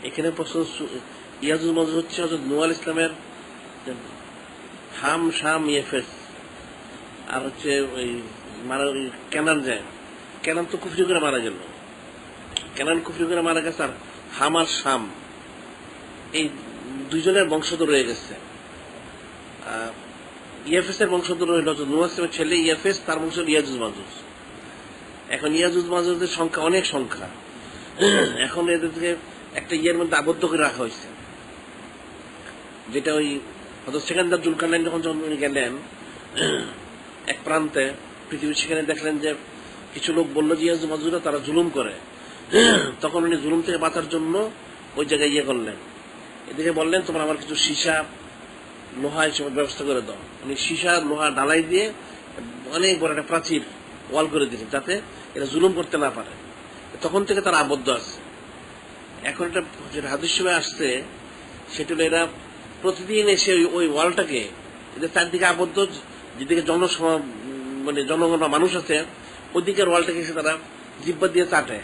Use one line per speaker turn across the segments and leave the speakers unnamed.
এখানে প্রশ্ন ইয়াজুজ মাজুজ হচ্ছে হযরত নূহ আলাইহিস ইসলামের হাম শাম ইয়েফেস, আর হচ্ছে ওই কেনান যায়। কেনান তো কুফরি করে মারা গেল, কেনান কুফরি করে মারা গেছে, আর হাম আর শাম এই দুইজনের বংশধর রয়ে গেছে। ইয়াফেসের বংশধর হইল নূহ ইসলামের ছেলে ইয়াফেস, তার বংশ ইয়াজুজ মাজুজ। এখন ইয়াজুজ মাজুজের সংখ্যা অনেক সংখ্যা। এখন এদেরকে একটা ইয়ের মধ্যে আবদ্ধ করে রাখা হয়েছে, যেটা ওই হযরত সেকান্দার জুলকারনাইন যখন গেলেন এক প্রান্তে পৃথিবীর, সেখানে দেখলেন যে কিছু লোক বললো যে ইয়াজুজ মাজুজরা তারা জুলুম করে। তখন উনি জুলুম থেকে বাঁচার জন্য ওই জায়গায় ইয়ে করলেন, এদিকে বললেন তোমরা আমার কিছু সীসা লোহা হিসেবে ব্যবস্থা করে দাও। উনি সীসা লোহা ঢালাই দিয়ে অনেক বড় একটা প্রাচীর ওয়াল করে দিয়েছেন, যাতে এরা জুলুম করতে না পারে। তখন থেকে তারা আবদ্ধ আছে। এখন এটা যেটা হাদিস সময় আসছে, সেটা হলো এরা প্রতিদিন এসে ওই ওয়ালটাকে, এদের চারদিকে আবদ্ধ, যেদিকে মানে জনগণ বা মানুষ আছে, ওই দিকের ওয়ালটাকে এসে তারা জিব্বা দিয়ে চাটে,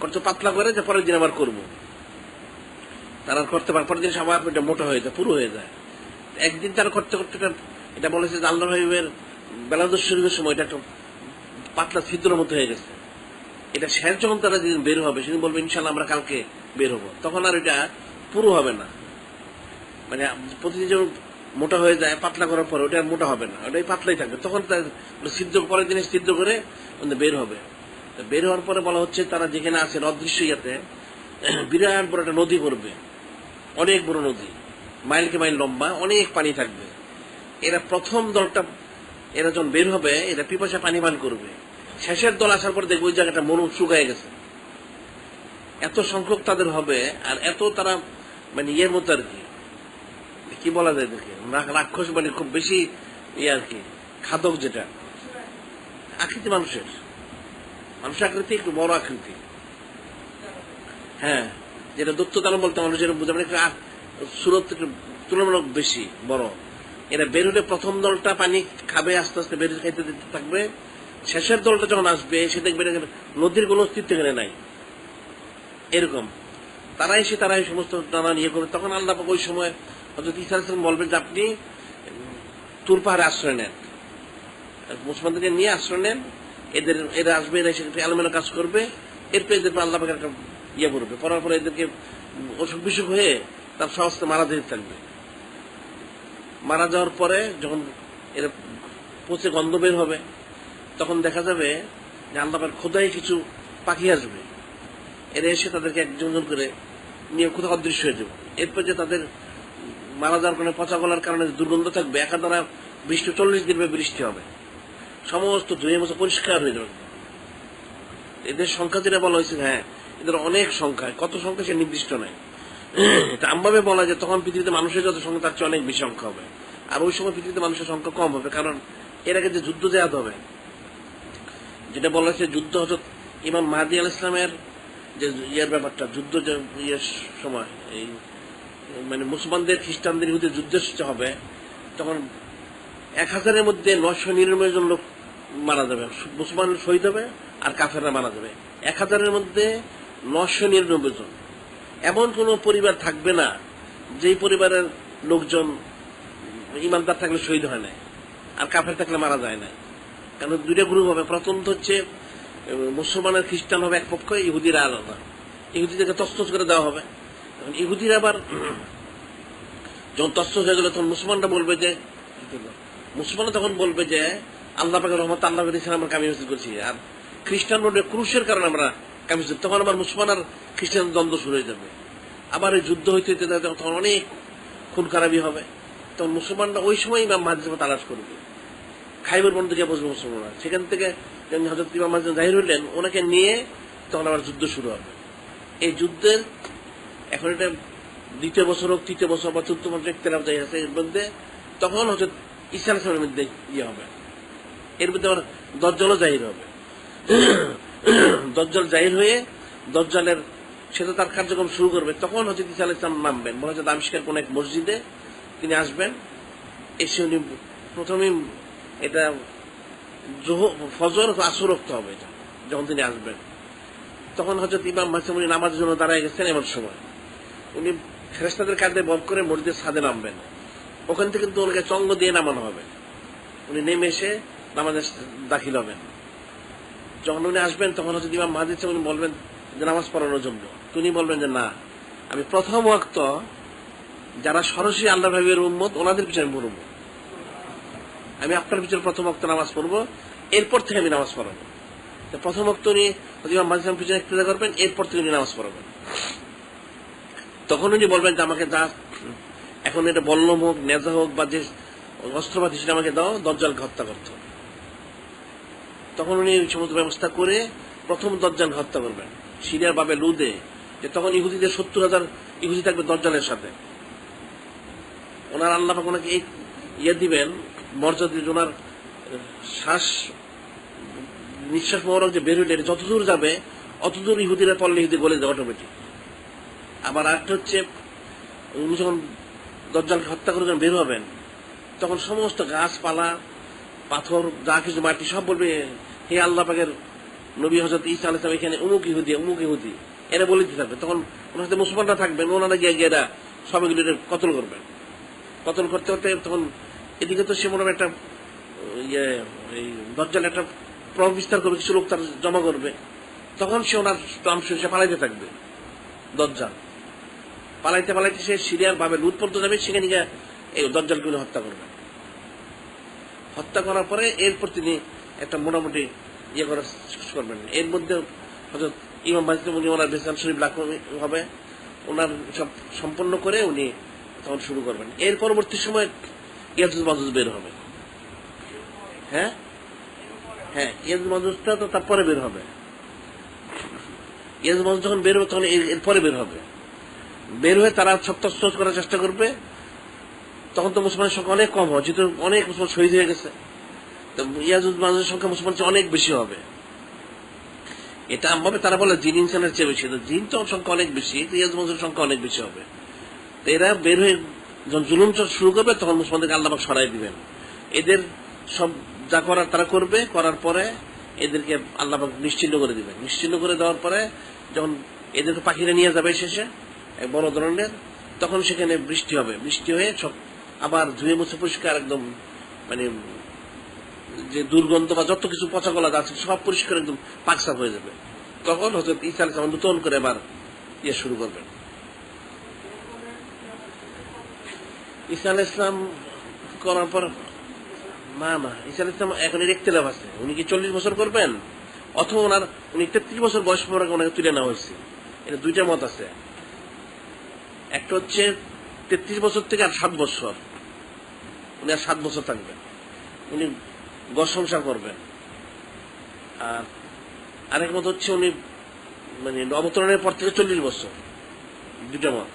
করতে পাতলা করে, যে পরের দিন আবার করবো। তারা করতে পারে, পরের দিন আবার এটা মোটা হয়ে যায়, পুরো হয়ে যায়। একদিন তারা করতে করতে এটা বলেছে যে আল্লাহ হাবিবের বেলাদুস শরীফের সময় এটা একটা পাতলা ছিদ্রের মতো হয়ে গেছে। এটা শেষ যখন তারা যেদিন বের হবে, সেদিন বলবে ইনশাল্লাহ আমরা কালকে বের হবো, তখন আর এটা পুরো হবে না। মানে প্রতিদিন যখন মোটা হয়ে যায়, পাতলা করার পরে ওটা আর মোটা হবে না, ওটাই পাতলাই থাকবে। তখন ছিদ্র, পরের দিনে ছিদ্র করে বের হবে। বের হওয়ার পরে বলা হচ্ছে তারা যেখানে আছে অদৃশ্য ইয়াতে বিরাট বড় একটা নদী পড়বে, অনেক বড় নদী, মাইলকে মাইল লম্বা, অনেক পানি থাকবে। এরা প্রথম দলটা এরা যখন বের হবে, এরা পিপাসা পানি পান করবে। শেষের দল আসার পর দেখবে ওই জায়গাটা মরু শুকায় গেছে, এত সংখ্যক তাদের হবে। আর এত তারা মানে ইয়ের মতো আর কি বলা যায়, দেখে রাক্ষস, মানে খুব বেশি ইয়ে আর কি, খাদক, যেটা আকৃতি মানুষের আকৃতি একটু বড় আকৃতি, হ্যাঁ, যেটা দত্ত দানব বলতে মানুষের বুঝে, মানে সুরত তুলনামূলক বেশি বড়। এরা বের হলে প্রথম দলটা পানি খাবে, আস্তে আস্তে বের খাইতে দিতে থাকবে। শেষের দলটা যখন আসবে, সে দেখবে নদীর কোনো অস্তিত্ব এখানে নাই, এরকম তারাই সমস্ত নানা ইয়ে করবে। তখন আল্লাহ পাক ওই সময় হযরত ঈসা আলাইহিস সালাম বলবেন যে আপনি তুর পাহাড়ে আশ্রয় নেন, মুসলমানদেরকে নিয়ে আশ্রয় নেন, এরা আসবে, এরা এসে এলোমেলো কাজ করবে। এরপর এদের আল্লাহ পাক একটা ইয়ে করবে, পড়ার পরে এদেরকে অসুখ বিসুখ হয়ে তার সমস্ত মারা যেতে থাকবে। মারা যাওয়ার পরে যখন এরা পচে গন্ধ বের হবে, তখন দেখা যাবে যে আল্লাহ পাক খোদাই কিছু পাখি আসবে, এরা এসে তাদেরকে একজন করে নিয়ে কোথাও অদৃশ্য হয়ে যাবে। এরপর যে তাদের মারা যাওয়ার কারণে, পচা গলার কারণে দুর্গন্ধ থাকবে, একাধারা বৃষ্টি 40 দিন বৃষ্টি হবে, সমস্ত ধুয়ে মুছে পরিষ্কার হয়ে যাবে। এদের সংখ্যা যেটা বলা হয়েছে, হ্যাঁ এদের অনেক সংখ্যা, কত সংখ্যা সে নির্দিষ্ট নাই। এটা আমভাবে বলা যায় তখন পৃথিবীতে মানুষের যত সংখ্যা তার চেয়ে অনেক বেশি সংখ্যা হবে। আর ওই সময় পৃথিবীতে মানুষের সংখ্যা কম হবে, কারণ এর আগে যে যুদ্ধ জেহাদ হবে, যেটা বলা হয়েছে যুদ্ধ হচ্ছে ইমাম মাহদী আলাইহিস সালামের যে ইয়ের ব্যাপারটা, যুদ্ধ যে ইয়ের সময়, এই মানে মুসলমানদের খ্রিস্টানদের বিরুদ্ধে যুদ্ধ হবে, তখন 1000-এর মধ্যে 999 জন লোক মারা যাবে, মুসলমান শহীদ হবে আর কাফেররা মারা যাবে। 1000-এর মধ্যে 999 জন। এমন কোন পরিবার থাকবে না যেই পরিবারের লোকজন ইমানদার থাকলে শহীদ হয় না, আর কাফের থাকলে মারা যায় না। কারণ দুইটা গ্রুপ হবে, প্রথম হচ্ছে মুসলমান আর খ্রিস্টান হবে এক পক্ষ, ইহুদিরা আলাদা, ইহুদিদেরকে তছনছ করে দেওয়া হবে। ইহুদিরা আবার যখন তছনছ হয়ে গেল, তখন মুসলমানরা বলবে যে, মুসলমানরা তখন বলবে যে আল্লাহ পাকের রহমত, আল্লাহ দিয়েছেন আমরা কামিল হাসিল করছি, আর খ্রিস্টান বলবে ক্রুশের কারণে আমরা কামিল। তখন আবার মুসলমান আর খ্রিস্টান দ্বন্দ্ব শুরু হয়ে যাবে, আবার এই যুদ্ধ হইতে হইতে তখন অনেক খুন খারাপি হবে। তখন মুসলমানরা ওই সময় ইমাম মাহদী তালাশ করবে, খাইবার বন্ধ গিয়ে বসবে মুসলমানরা। সেখান থেকে হযরত ইমাম মাহদী জাহির হইলেন, ওনাকে নিয়ে তখন আবার যুদ্ধ শুরু হবে। এই যুদ্ধের এখন এটা 2য় বছর হোক, 3য় বছর বা 4th বছর ইখতিলাফ যাই আছে, এর মধ্যে তখন হচ্ছে ঈসা আলাইহিস সালামের মধ্যে ইয়ে হবে, এর মধ্যে আবার দাজ্জালও জাহির হবে। দাজ্জাল জাহির হয়ে দাজ্জালের সেটা তার কার্যক্রম শুরু করবে। তখন হচ্ছে ঈসা আলাইহিস সালাম নামবেন, মনে হচ্ছে দামেস্কের কোন এক মসজিদে তিনি আসবেন। এসে উনি প্রথমেই এটা ফজর আসর রক্ত হবে, এটা যখন তিনি আসবেন তখন হযরত ইমাম মাহদী উনি নামাজের জন্য দাঁড়ায় গেছেন। এমন সময় উনি ফেরেশতাদের কাঁধে বহন করে মসজিদের ছাদে নামবেন। ওখান থেকে কিন্তু ওনাকে চঙ্গ দিয়ে নামানো হবে। উনি নেমে এসে নামাজে দাখিল হবেন। যখন উনি আসবেন তখন হচ্ছে ইমাম মাহদী উনি বলবেন যে নামাজ পড়ানোর জন্য। উনি বলবেন যে না, আমি প্রথম ওয়াক্ত যারা সরাসরি আল্লাহ হাবিবের উম্মত ওনাদের পিছনে পড়ব, আমি আপনার পিছনে প্রথম ওয়াক্ত নামাজ পড়বো, এরপর থেকে আমি নামাজ পড়াবো। প্রথম ওয়াক্ত উনি ইমাম মাহদী পিছনে ইক্তেদা করবেন, এরপর থেকে উনি নামাজ পড়াবেন। তখন উনি বলবেন যে আমাকে যা এখন এটা বল্লম হোক, নেজা হোক বা যে অস্ত্রপাতি সেটা আমাকে দাও, দজ্জালকে হত্যা করতে হবে। তখন উনি সমস্ত ব্যবস্থা করে প্রথম দজ্জালকে হত্যা করবেন সিরিয়ার বাবে লুদে। যে তখন ইহুদিদের 70,000 ইহুদি থাকবে দজ্জালের সাথে। ওনার আল্লাহ পাক ওনাকে এই দিবেন মর্যাদা, ওনার শ্বাস নিঃশ্বাস মোবারক যে বের হইলে যতদূর যাবে অতদূর ইহুদিরা পড়লে ইহুদি গলে যাবে অটোমেটিক। আবার আরেকটা হচ্ছে উনি যখন দজ্জালকে হত্যা করে যখন বের হবেন তখন সমস্ত গাছপালা, পাথর, যা কিছু মাটি সব বলবে হে আল্লাহ পাকের নবী হযরত ঈসা আলাইহিস সালাম এখানে অমুক ইহুদি অমুক ইহুদি, এরা বলে দিতে থাকবে। তখন ওনার সাথে মুসলমানরা থাকবেন, ওনারা গিয়ে গিয়ে এরা সবগুলো কতল করবেন। কতল করতে করতে তখন এদিকে তো সে মনে হয় একটা এই দজ্জাল একটা প্রভাব বিস্তার করবে, কিছু লোক তার জমা করবে। তখন সে ওনার সে পালাইতে থাকবে। দজ্জাল পালাইতে পালাইতে সে সিরিয়ার ভাবে লুট পড়তে যাবে, সেখানে গিয়ে এই দজ্জালকে হত্যা করবেন। হত্যা করার পরে এরপর তিনি একটা মোটামুটি করা শেষ করবেন। এর মধ্যে হযরত ইমাম মাহদী উনি ওনার বেসান শরীফ লাখ হবে, ওনার সব সম্পন্ন করে উনি তখন শুরু করবেন। এর পরবর্তী সময় ইয়াজুজ মাজুজ বের হবে। হ্যাঁ হ্যাঁ, ইয়াজুজ মাজুজটা তো তারপরে বের হবে। ইয়াজুজ মাজুজ যখন বের হবে তখন এরপরে বের হবে। বের হয়ে তারা সব তছনছ করার চেষ্টা করবে। তখন তো মুসলমানের সংখ্যা অনেক কম হয়, যেহেতু অনেক মুসলমান শহীদ হয়ে গেছে। তো ইয়াজুজ মাজুজের সংখ্যা মুসলমান অনেক বেশি হবে। এটা ভাবে তারা বলে জিন ইনসানের চেয়ে বেশি, জিন তো সংখ্যা অনেক বেশি, ইয়াজুজ মাজুজের সংখ্যা অনেক বেশি হবে। তো এরা বের হয়ে যখন জুলুম শুরু করবে তখন মুসলমানদেরকে আল্লাহ পাক সরাই দিবেন। এদের সব যা করার তারা করবে, করার পরে এদেরকে আল্লাহ পাক নিশ্চিহ্ন করে দিবেন। নিশ্চিহ্ন করে দেওয়ার পরে যখন এদেরকে পাখিরা নিয়ে যাবে শেষে বড় ধরনের, তখন সেখানে বৃষ্টি হবে। বৃষ্টি হয়ে সব আবার ধুয়ে মুছে পরিষ্কার একদম মানে যে দুর্গন্ধ বা যত কিছু পচা গলা আছে সব পরিষ্কার একদম পাকসাফ হয়ে যাবে। তখন হযরত ঈসা আলাইহিস সালাম নতুন করে আবার শুরু করবেন। ঈসা আলাইহিস সালাম করার পর না ঈসা আলাইহিস সালাম এখন ইখতিলাফ আছে, উনি কি 40 বছর করবেন অথবা উনি 33 বছর বয়স পরে ওনাকে তুলে নেওয়া হয়েছে। এটা দুইটা মত আছে। একটা হচ্ছে 33 বছর থেকে আর 7 বছর, উনি আর 7 বছর থাকবেন, উনি ঘর সংসার করবেন। আর আরেক মত হচ্ছে উনি মানে অবতরণের পর থেকে 40 বছর, দুইটা মত।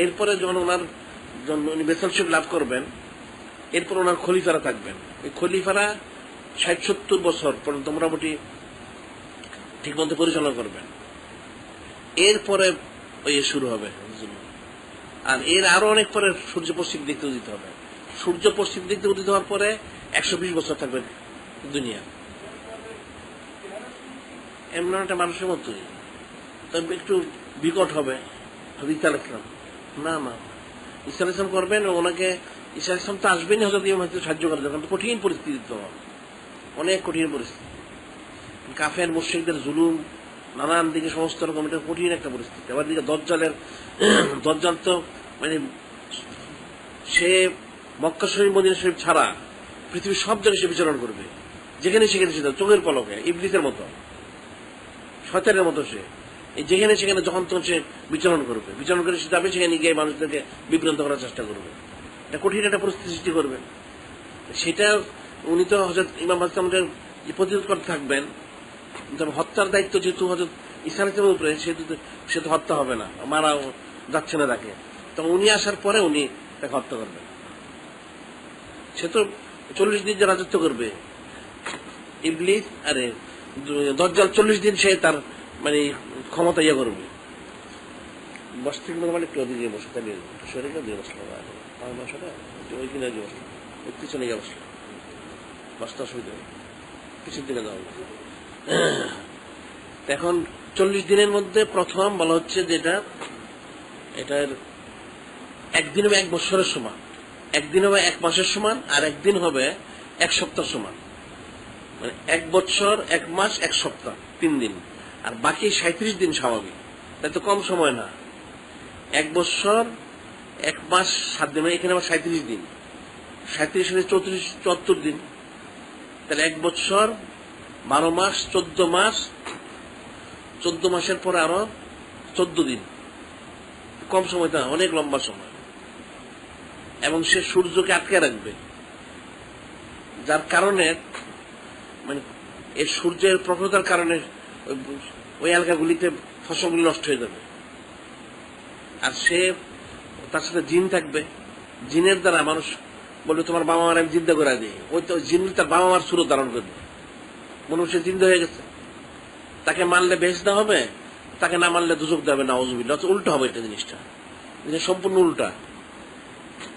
এরপরে যখন উনি বেসালশিপ লাভ করবেন, এরপর ওনার খলিফারা থাকবেন। এই খলিফারা 60-70 বছর পর্যন্ত মোটামুটি ঠিক মতো পরিচালনা করবেন। এরপরে শুরু হবে। আর এর আরো অনেক পরে সূর্য পশ্চিম দিক থেকে উদিত হবে। সূর্য পশ্চিম দিক থেকে উদিত হওয়ার পরে 120 বছর থাকবে দুনিয়া। এমন একটা মানুষের মতোই, তবে একটু বিকট হবে। ঈসা আলাইহিস সালাম না ঈসা আলাইহিস সালাম করবেন, ওনাকে ঈসা আলাইহিস সালাম তো আসবেনই হযরত ইমাম মাহদী সাহায্য করার জন্য। কঠিন পরিস্থিতি, তো অনেক কঠিন পরিস্থিতি, কাফের মুশরিকদের জুলুম নানান দিকে সমস্ত রকম, এটা কঠিন একটা পরিস্থিতি। আবার দিকে দজ্জাল তো মানে সে মক্কা শরীফ মদিনা শরীফ ছাড়া পৃথিবীর সব জায়গায় সে বিচরণ করবে, যেখানে সেখানে সে চোখের পলকে, ইবলিসের মতো, শয়তানের মতো। সে যেখানে সেখানে যখন তখন সে বিচরণ করে সে যাবে, সেখানে গিয়ে মানুষদেরকে বিভ্রান্ত করার চেষ্টা করবে। এটা কঠিন একটা পরিস্থিতি সৃষ্টি করবে। সেটা উনি তো হযরত ইমাম মাহদী আমাদের প্রতিরোধ করতে থাকবেন। তবে হত্যার দায়িত্ব যেহেতু হযরত ঈসা আলাইহিস সালামের উপরে, সে তো হত্যা হবে না, মারা যাচ্ছে না তাকে। তখন উনি আসার পরে উনি তাকে হত্যা করবেন। সে তো 40 দিন যে রাজত্ব করবে ইবলিস, আরে দজ্জাল 40 দিন সে তার মানে ক্ষমতা করবে। বসতে মানে একটু ওদিকে বসে তাহলে শরীরটা দিয়ে বসলাম, ওই কিনে দিয়ে বসলাম, পিছনে গিয়ে বসলাম, বসতে অসুবিধা পিছন দিকে যাওয়া। এখন 40 দিনের মধ্যে প্রথম বলা হচ্ছে যেটা এটার একদিন হবে 1 বছরের সমান, একদিন হবে 1 মাসের সমান, আর একদিন হবে 1 সপ্তাহ সমান। মানে 1 বছর 1 মাস 1 সপ্তাহ 3 দিন, আর বাকি 37 দিন স্বাভাবিক। তাই তো কম সময় না। 1 বছর 1 মাস 7 দিন, এখানে আবার 37 দিন, 37 74 দিন। তাহলে 1 বছর 12 মাস 14 মাস, 14 মাসের পরে আরো 14 দিন। কম সময় না, অনেক লম্বা সময়। এবং সে সূর্যকে আটকে রাখবে, যার কারণে মানে এই সূর্যের প্রখরতার কারণে ওই এলাকাগুলিতে ফসলগুলি নষ্ট হয়ে যাবে। আর সে তার সাথে জিন থাকবে, জিনের দ্বারা মানুষ বলবে তোমার বাবা মার আমি জিন্দা করে দিই, ওই তো জিন তার বাবা মার সুরত ধারণ করবে, মানুষের জিন্দা হয়ে গেছে। তাকে মানলে বেশ দেওয়া হবে, তাকে না মানলে দুজক দেবে না, অজুবিল্লা। উল্টো হবে এটা, জিনিসটা সম্পূর্ণ উল্টা।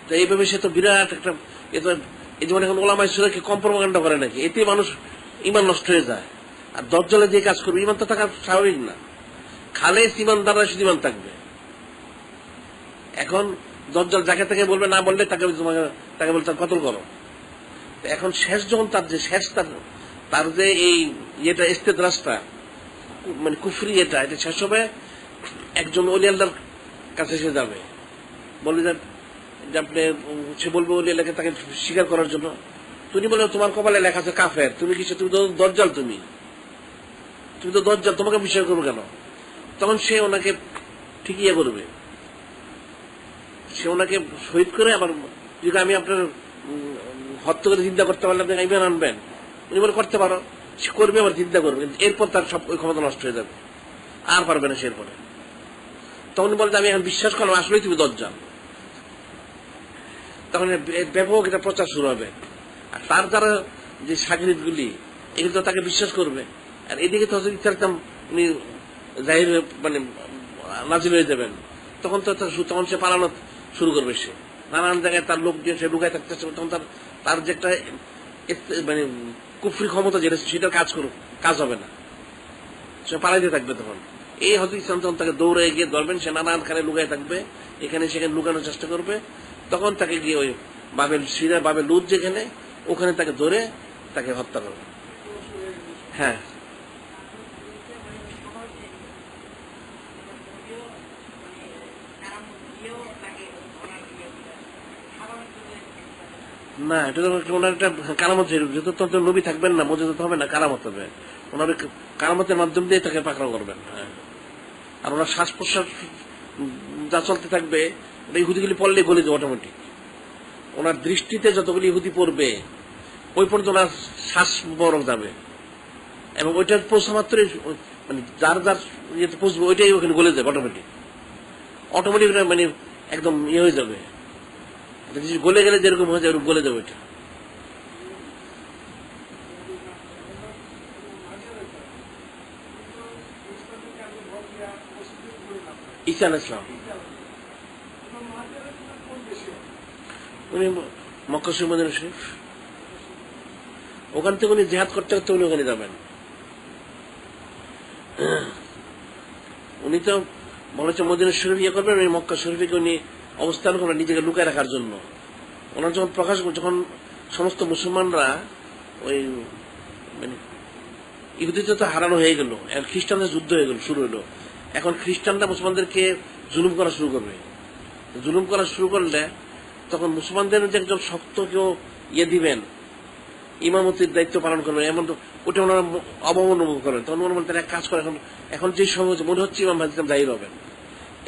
তো এইভাবে সে তো বিরাট একটা, এই যেমন এখন ওলামাই সুরাকে কম প্রপাগান্ডা করে নাকি, এতে মানুষ ইমান নষ্ট হয়ে যায়। আর দজ্জালে যে কাজ করবে, ইমান তো থাকা স্বাভাবিক না। খালেস ইমানদাররা শুধু ইমান থাকবে। এখন দজ্জাল যাকে তাকে বলবে, না বললে তাকে বলতে কতল করো। এখন শেষ যখন তার যে শেষ তার যে এই ইয়েটা ইস্তেদরাজটা মানে কুফরি, এটা শেষ হবে, একজন ওলি আল্লাহর কাছে সে যাবে, বলে যে আপনি, সে বলবে ওলি আল্লাহকে তাকে স্বীকার করার জন্য। তুমি বলে তোমার কপালে লেখা আছে কাফের, তুমি কি, তুমি তো দজ্জাল, তুমি তো দজ্জাল, তোমাকে বিশ্বাস করবো কেন? তখন সে ওনাকে ঠিক ইয়ে করবে, সে ওনাকে শহীদ করে আবার যদি আমি আপনার হত্যা করে চিন্তা করতে পারলে আপনি ইমান আনবেন, উনি বলে করতে পারো, সে করবে, আবার চিন্তা করবে, কিন্তু এরপর তার সব ওই ক্ষমতা নষ্ট হয়ে যাবে, আর পারবে না সে এরপরে। তখন বলতে আমি এখন বিশ্বাস করলাম আসলেই তুমি দজ্জাল। তখন ব্যাপক এটা প্রচার শুরু হবে। আর তার দ্বারা যে সাগরিদ গুলি, এগুলো তো তাকে বিশ্বাস করবে। আর এদিকে তো ইচ্ছা উনি জাহির মানে নাজিল হয়ে যাবেন, তখন তো তখন সে পালানো শুরু করবে। সে নানান জায়গায় তার লোক দিয়ে সে লুকায় থাকতে, তখন তার যে একটা মানে কুফরি ক্ষমতা যেটা, সেটার কাজ হবে না, সে পালাইতে থাকবে। তখন এই হয়তো ইসলাম তখন তাকে দৌড়ে গিয়ে ধরবেন, সে নানান খানে লুকায় থাকবে, এখানে সেখানে লুকানোর চেষ্টা করবে। তখন তাকে গিয়ে ওই বাবে লুত যেখানে, ওখানে তাকে ধরে তাকে হত্যা করবে। হ্যাঁ, না এটা তো ওনার একটা কারামত, যেহেতু নবী থাকবেন না, মজুদ হবে না, কারামত হবে। ওনার কারামতের মাধ্যম দিয়ে তাকে পাকড়াও করবেন। হ্যাঁ, আর ওনার শ্বাস প্রশ্বাস যা চলতে থাকবে, ওটা ইহুদিগুলি পড়লে গলে যাবে অটোমেটিক। ওনার দৃষ্টিতে যতগুলি ইহুদি পড়বে, ওই পর্যন্ত ওনার শ্বাস বরং যাবে, এবং ওইটার পৌঁছা মাত্রই মানে যার যার ইয়েতে পৌঁছবে, ওইটাই ওখানে গলে যাবে অটোমেটিক। মানে একদম ইয়ে হয়ে যাবে, গলে গেলে যেরকম হয়ে যায় ওরকম গলে যাবে। এটা ঈসা আলাইহিস সালাম, উনি মক্কা শরীফ, মদিনা শরীফ, ওখান থেকে উনি জিহাদ করতে করতে উনি ওখানে যাবেন। উনি তো বলেছে মদিনা শরীফ ইয়ে করবেন, উনি মক্কা শরীফে উনি অবস্থান করবেন নিজেকে লুকায় রাখার জন্য। ওনার যখন যখন সমস্ত মুসলমানরা ওই মানে ইহুদিতে তো হারানো হয়ে গেল, খ্রিস্টানদের যুদ্ধ হয়ে গেল, শুরু হলো। এখন খ্রিস্টানরা মুসলমানদেরকে জুলুম করা শুরু করবে। জুলুম করা শুরু করলে তখন মুসলমানদের যে একজন শক্ত কেউ ইয়ে দিবেন, ইমামতির দায়িত্ব পালন করবেন, এমন ওটা ওনারা অভাব অনুভব করেন। তখন মনে মনে এক কাজ করে, এখন যে সময় মনে হচ্ছে ইমাম ভাজিলাম জাহির হবেন,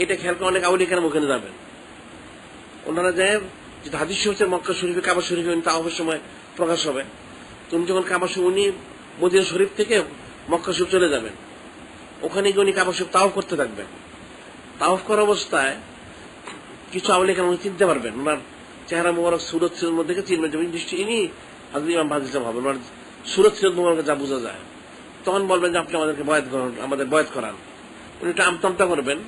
এটা খেয়াল করে অনেক আউলি কেন ওখানে যাবেন। ওনারা যায় যে হাদিস হচ্ছে মক্কা শরীফে, কাবা শরীফে তাওয়াফের সময় প্রকাশ হবে। তুমি যখন কাবা শরীফ, উনি মদিনা শরীফ থেকে মক্কা শরীফ চলে যাবেন, ওখানে গিয়ে উনি কাবা শরীফ তাওয়াফ করতে থাকবেন। তাওয়াফ করা অবস্থায় কিছু আউলি কেন উনি চিনতে পারবেন, ওনার চেহারা মোবারক সুরত সিরত মধ্যে চিনবেন, দৃষ্টি ইনি হাজরত ইমাম ভাজিলাম হবেন, ওনার সুরত সিরত মোবারক যা বোঝা যায়। তখন বলবেন যে আপনি আমাদেরকে আমাদের বয়াত করান। উনি একটু আমতামতা করবেন,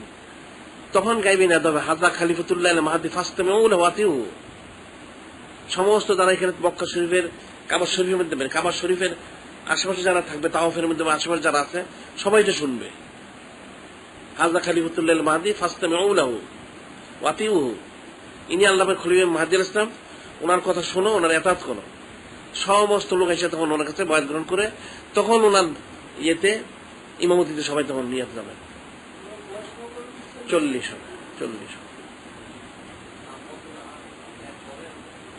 তখন গাইবেন হাজা খালিফাতুল্লাহ মাহাদি ফাস্তামে ওয়াতিউ। সমস্ত যারা এখানে মক্কা শরীফের, কাবা শরীফের মধ্যে, কাবা শরীফের আশেপাশে যারা থাকবে, তাওয়াফের মধ্যে আশেপাশে যারা আছে, সবাই এটা শুনবে। হাজা খলিফাতুল্লাহ মাহদি ফাস্তামিউ লাহু ওয়া আতিউহু, ইনি আল্লাহর খলিফা মাহদি আলাইহিস সালাম, ওনার কথা শোনো, ওনার ইতাআত করো। সমস্ত লোক এসে তখন ওনার কাছে বয়াত গ্রহণ করে, তখন ওনার ইয়েতে ইমামতিতে সবাই তখন নিয়াত যাবেন। 40 হবে।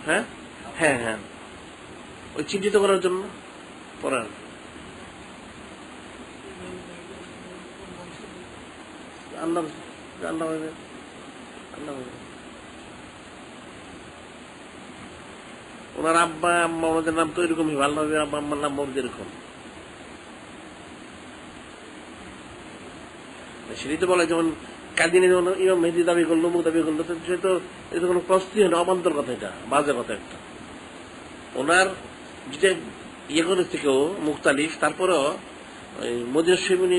হ্যাঁ হ্যাঁ হ্যাঁ, ওই চিহ্নিত করার জন্য পড়ান। আল্লাহ আল্লাহ আল্লাহ ওনার আব্বা আম্মা আমাদের নাম তো এরকমই, আল্লাহ আব্বা আম্মার নাম ওর যেরকম, সেটাই তো বলে। যেমন কাদিনে যেমন ইমাম মেহেদী দাবি করলো, মুখ দাবি করলো, সে তো এটা কোনো প্রস্তুতি হয় না, অবান্তর কথা, এটা বাজে কথা একটা। ওনার যেটা ইয়ে করে থেকেও মুখতালিফ, তারপরেও মদিনা শরীফ উনি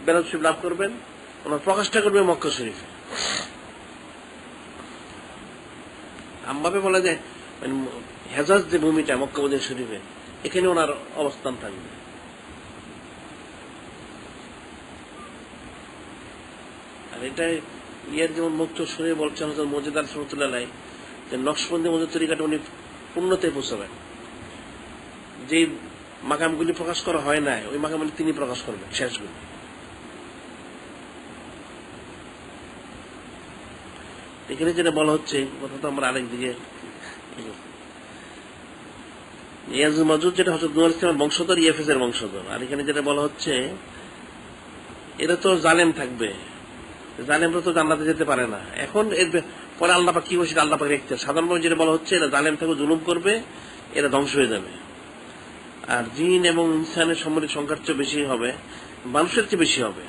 বেলাদ শরীফ লাভ করবেন, ওনার প্রকাশটা করবে মক্কা শরীফে। আমভাবে বলা যায় হেজাজ যে ভূমিটা মক্কা মদিনা শরীফে, এখানে ওনার অবস্থান থাকবে। আর এটা ইয়ের যেমন মুক্ত শুনে বলছেন হযরত মজিদার রহমাতুল্লাহ আলাইহি, যে নকশবন্দি মজুদ তরিকাটা উনি পূর্ণতায় পৌঁছাবেন। যে মাকামগুলি প্রকাশ করা হয় না, ওই মাকামগুলি তিনি প্রকাশ করবেন শেষগুলি। এখানে যেটা বলা হচ্ছে, কথা তো আমরা আরেকদিকে, ইয়াজুজ মাজুজ যেটা হচ্ছে নূহ আলাইহিস সালামের বংশধর, ইয়েফেস এর বংশধর। আর এখানে যেটা বলা হচ্ছে, এরা তো জালেম থাকবে, জালেমরা তো জান্নাতে যেতে পারে না। এখন এর পরে আল্লাহ পাক কি বলছে, আল্লাহ পাক রেখতে সাধারণভাবে যেটা বলা হচ্ছে, এরা জালেম থাকবে, জুলুম করবে, এরা ধ্বংস হয়ে যাবে। আর জিন এবং ইনসানের সম্মিলিত সংখ্যার চেয়ে বেশি হবে, মানুষের চেয়ে বেশি হবে।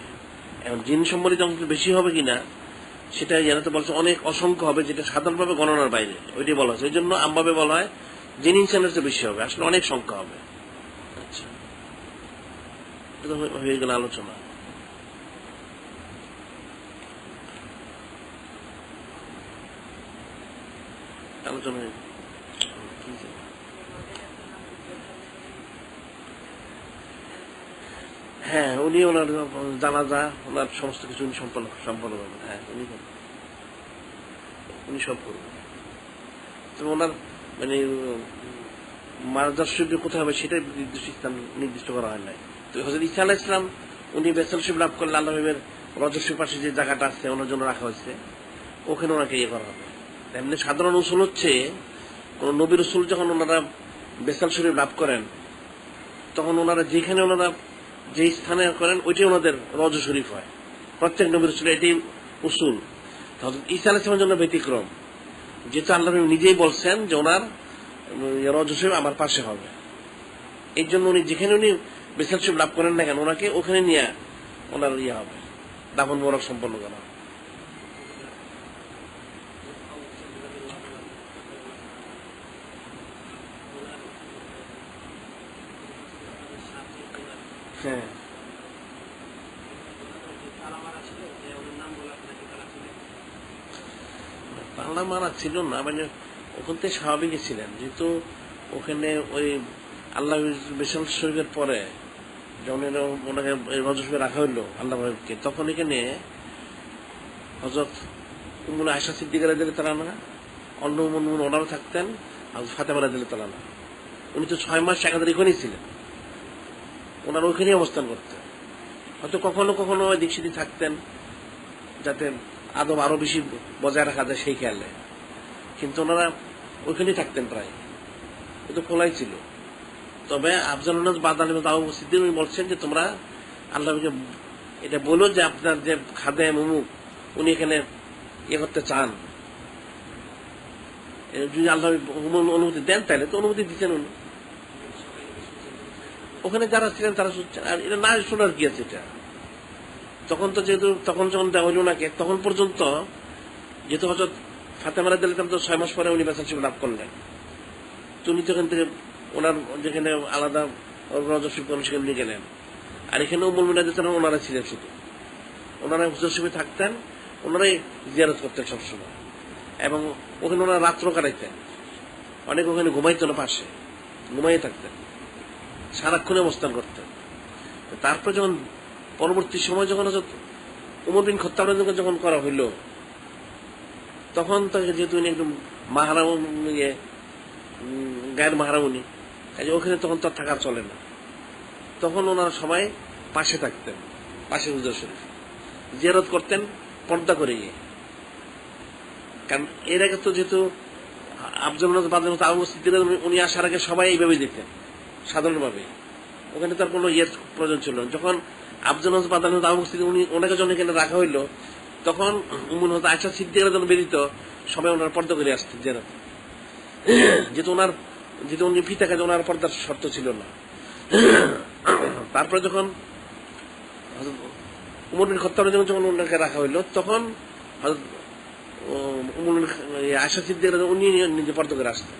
এখন জিন সম্মিলিত অংশ বেশি হবে কিনা সেটা জানাতে বলছে, অনেক অসংখ্য হবে, যেটা সাধারণভাবে গণনার বাইরে, ওইটাই বলা হচ্ছে। ওই জন্য আমভাবে বলা হয় জিন ইনসানের চেয়ে বেশি হবে, আসলে অনেক সংখ্যা হবে। আচ্ছা, এটা হয়ে গেল আলোচনা। হ্যাঁ, উনি ওনার জানাজা, ওনার সমস্ত কিছু উনি সম্পন্ন করবেন। হ্যাঁ, উনি সব করবেন। তো ওনার মানে মাজার শরীফ কোথায় হবে সেটা নির্দিষ্ট করা হয় নাই। তো হযরত ঈসা আলাইহিস সালাম উনি বেসাল শরীফ লাভ করলে আল্লাহ নবীর রজস্বীর পাশে যে জায়গাটা আছে ওনার জন্য রাখা হয়েছে, ওখানে ওনাকে ইয়ে করা হবে। এমনি সাধারণ উসুল হচ্ছে, কোন নবীর রসুল যখন ওনারা বেসাল শরীফ লাভ করেন, তখন ওনারা যেখানে ওনারা যে স্থানে করেন ওইটাই ওনাদের রজ শরীফ হয়। প্রত্যেক নবীর রসুল এটাই উসুল। ঈসা আলাইহিস সালামের জন্য ব্যতিক্রম, যেহেতু আল্লাহ নিজেই বলছেন যে ওনার রজ শরীফ আমার পাশে হবে। এই জন্য উনি যেখানে উনি বেসাল শরীফ লাভ করেন না কেন, ওনাকে ওখানে নিয়ে ওনার ইয়ে হবে, দাফন মোবারক সম্পন্ন করা। হ্যাঁ, বাংলা মারা ছিল না, মানে ওখান থেকে স্বাভাবিক ছিলেন, যেহেতু ওখানে ওই আল্লাহ বেসাল শরীফের পরে যখন ওনাকে রজস্বী রাখা হইলো আল্লাহকে, তখন এখানে হযরত উম্মুল আয়েশা সিদ্দিকা রাদিয়াল্লাহু তাআলা আনহা, অন্য ওনারা থাকতেন, আর ফাতেমা রাদিয়াল্লাহু তাআলা আনহা। উনি তো 6 মাস একাধারে এখানেই ছিলেন, ওনারা ওইখানেই অবস্থান করতেন। হয়তো কখনো কখনো এদিক সেদিক থাকতেন, যাতে আদব আরো বেশি বজায় রাখা যায় সেই খেয়ালে, কিন্তু ওনারা ওইখানেই থাকতেন প্রায়, কিন্তু খোলাই ছিল। তবে আফজালুন্নাস বাদাল সিদ্দিক উনি বলছেন যে তোমরা আল্লাহকে এটা বলো যে আপনার যে খাদেম অমুক উনি এখানে ইয়ে করতে চান, যদি আল্লাহ অনুমতি দেন তাহলে তো অনুমতি দিচ্ছেন উনি। ওখানে যারা ছিলেন তারা শুনছেন, আর এটা না শোনার কি আছে এটা। তখন তো যেহেতু তখন যখন দেওয়া হইল ওনাকে, তখন পর্যন্ত যেহেতু হযরত ফাতেমা রাদিয়াল্লাহু তাআলা তো 6 মাস পরে উনি বেসাল শরীফ লাভ করলেন, তো উনি তো এখান থেকে ওনার যেখানে আলাদা রজস্বী সেখানে নিয়ে গেলেন। আর এখানে উম্মুল মুমিনিন রাদিয়াল্লাহু তাআলা ওনারা ছিলেন, শুধু ওনারা হুজুর শরীফে থাকতেন, ওনারাই জিয়ারত করতেন সবসময়, এবং ওখানে ওনারা রাত্র কাটাইতেন, অনেক ওখানে ঘুমাইতেন, পাশে ঘুমাই থাকতেন, সারাক্ষণে অবস্থান করতেন। তারপর যখন পরবর্তী সময় যখন উমর বিন খাত্তাব যখন করা হইল, তখন তাকে যেহেতু উনি একদম মাহারাম, গায়ের মাহারাম উনি, কাজে ওখানে তখন তো থাকার চলে না। তখন ওনারা সবাই পাশে থাকতেন, পাশে হুজুর শরীফ জিয়ারত করতেন পর্দা করে গিয়ে। কারণ এর আগে তো যেহেতু আফজল বাদের মতো আবু সিদ্দিক উনি আসার আগে সবাই এইভাবে যেতেন সাধারণভাবে, ওখানে তার কোনো ইয়ের প্রয়োজন ছিল না। যখন আফজল বাদার মতো আবু সিদ্দিক ওনাকে যখন এখানে রাখা হইলো, তখন উম্মুল হযরত আয়েশা সিদ্দিকার যখন বেরিত, সবাই ওনার পর্দা করে আসতেন জিয়ারত, যেহেতু উনি পিতা, কাজে ওনার পর্দার শর্ত ছিল না। তারপরে যখন উমর বিন খাত্তাব যখন ওনাকে রাখা হইলো, তখন আয়েশা সিদ্দিকার উনি নিজে পর্দা করে আসতেন,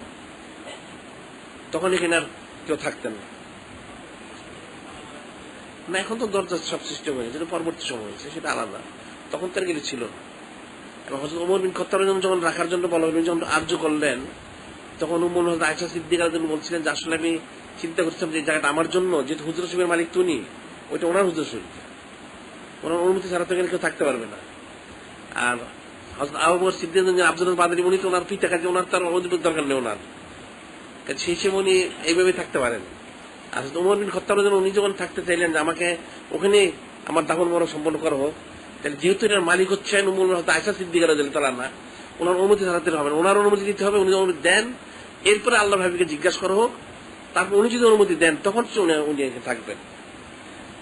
তখন এখানে আর কেউ থাকতেন না। এখন তো দরজা সব সিস্টেম হয়েছে, যেটা পরবর্তী সময় হয়েছে সেটা আলাদা, তখন তার গেলে ছিল না। এবং হযরত ওমর বিন খাত্তাব যখন রাখার জন্য বলা হলো, যখন আর্য করলেন, তখন উম্মুল হযরত আয়েশা সিদ্দিকার বলছিলেন যে আসলে আমি চিন্তা করছিলাম যে জায়গাটা আমার জন্য, যেহেতু হুজুর শরীফের মালিক তো উনি, ওইটা ওনার হুজুর শরীফ, ওনার অনুমতি ছাড়া তো এখানে কেউ থাকতে পারবে না। আর হযরত আবু বকর সিদ্দিক আফজল বাদরী উনি তো ওনার পিতা, কাজে ওনার তার অনুমতির দরকার নেই ওনার, সেই হিসেবে উনি এইভাবে থাকতে পারেন। আর উমর বিন খাত্তাব উনি যখন থাকতে চাইলেন যে আমাকে ওখানে আমার দাফন মরণ সম্পন্ন করা হোক, তাহলে যেহেতু এটার মালিক হচ্ছেন উম্মুল হযরত আয়েশা সিদ্দিকা রাদিয়াল্লাহু তাআলা আনহা, ওনার অনুমতি ছাড়াতে হবে না, ওনার অনুমতি দিতে হবে। উনি অনুমতি দেন, এরপরে আল্লাহ ভাবিকে জিজ্ঞাসা করা হোক, তারপর উনি যদি অনুমতি দেন তখন উনি থাকবেন।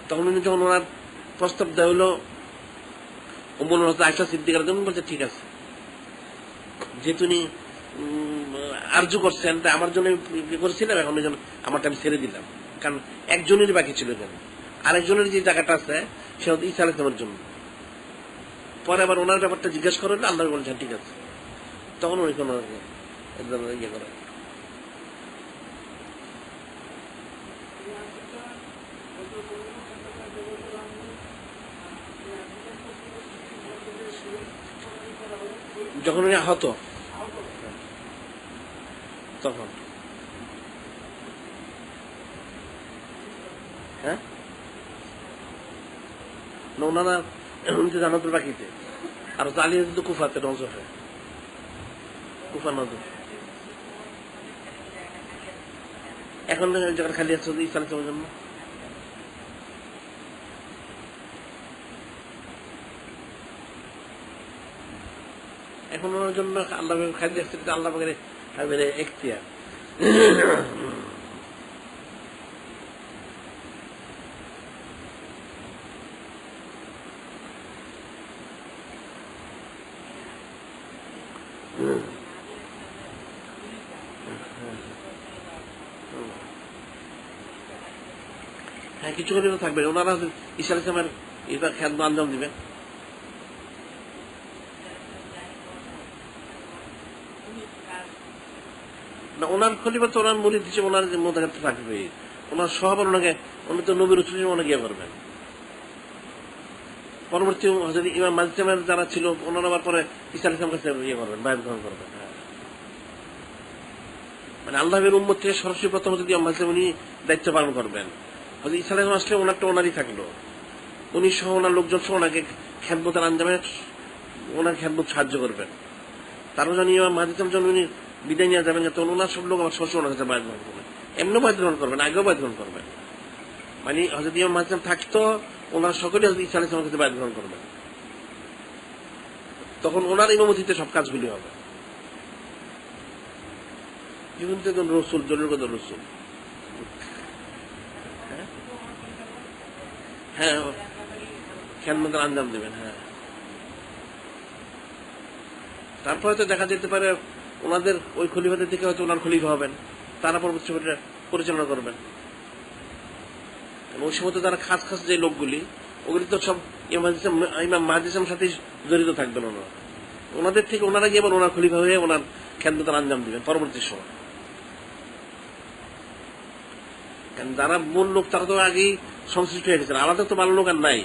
তখন উনি যখন ওনার প্রস্তাব দেওয়া হলো, উম্মুল হযরত আয়েশা সিদ্দিকা রাদিয়াল্লাহু বলছে ঠিক আছে, যেহেতু উনি আরজু করছেন, তাই আমার জন্য করেছিলাম, এখন আমারটা আমি ছেড়ে দিলাম, কারণ একজনেরই বাকি ছিল এখানে, আরেকজনের যে জায়গাটা আছে সেটা ঈসা আলাইহিস সালামের জন্য। পরে আবার ওনার ব্যাপারটা জিজ্ঞাসা করেন, আল্লাহ বলছেন ঠিক আছে, তখন উনি কোনো ইয়ে করে। যখন উনি আহত, তখন হ্যাঁ ওনারা উনি তো জানাতুল বাকিতে, আর আলী তো কুফাতে নজরে, কুফা নজর। এখন যখন খালি আছে ঈসা আলাইহিস সালামের জন্য, এখন ওনার জন্য আল্লাহ খালি আসছে, আল্লাহ এখতিয়ার। হ্যাঁ, কিছু করে থাকবে, ওনারা ঈসা আলাইহিস সালামের এটা খেয়াল আঞ্জাম দিবেন। না, ওনার খলিফা তো ওনার মুরিদ হিসেবে ওনার মধ্যে থাকবে, ওনার সহবার ওনাকে, উনি তো নবীর রসুল ওনাকে ইয়ে করবেন। পরবর্তী যদি ইমাম মাজিদ যারা ছিল, ওনারা আবার পরে ঈসা আলাইহিস সালামের কাছে ইয়ে করবেন, বায়াত গ্রহণ করবেন। মানে আল্লাহের উম্মত থেকে সরাসরি প্রথম যদি ইমাম মাজিদ উনি দায়িত্ব পালন করবেন, হযরত ঈসা আলাইহিস সালাম আসলে ওনারটা ওনারই থাকলো, উনি সহ ওনার লোকজন সহ ওনাকে খেদমতের আঞ্জামে ওনার খেদমত সাহায্য করবেন। তারপর যখন ইমাম মাজিদ যখন উনি বিদায় নিয়ে যাবেন, তখন ওনার সব লোক আবার সরাসরি ওনার কাছে বায়াত গ্রহণ করবেন, এমনিও বায়াত গ্রহণ করবেন, আগেও বায়াত গ্রহণ করবেন। মানে হযরত ইমাম মাজিদ থাকতো, ওনার সকলে হযরত ঈসা আলাইহিস সালামের কাছে বায়াত গ্রহণ করবেন, তখন ওনার ইমামতিতে সব কাজগুলি হবে। জীবন তো একজন রসুল, জনগত রসুল। হ্যাঁ, খেদমতের আঞ্জাম দেবেন। হ্যাঁ, তারপরে তো দেখা যেতে পারে ওনাদের ওই খলিফাদের থেকে হয়তো ওনার খলিফা হবেন, তারা পরবর্তী পরিচালনা করবেন। ওই সময় তো তারা খাস খাস যে লোকগুলি, ওগুলি তো সব ইমাম মাহদী সাহেবের সাথে জড়িত থাকবেন। ওনারা ওনাদের থেকে ওনারা গিয়ে ওনার খলিফা হয়ে ওনার খেদমতের আঞ্জাম দিবেন পরবর্তী সময়। কারণ যারা মূল লোক তারা তো আগেই সংশ্লিষ্ট হয়ে গেছেন, আলাদা তো ভালো লোক আর নাই।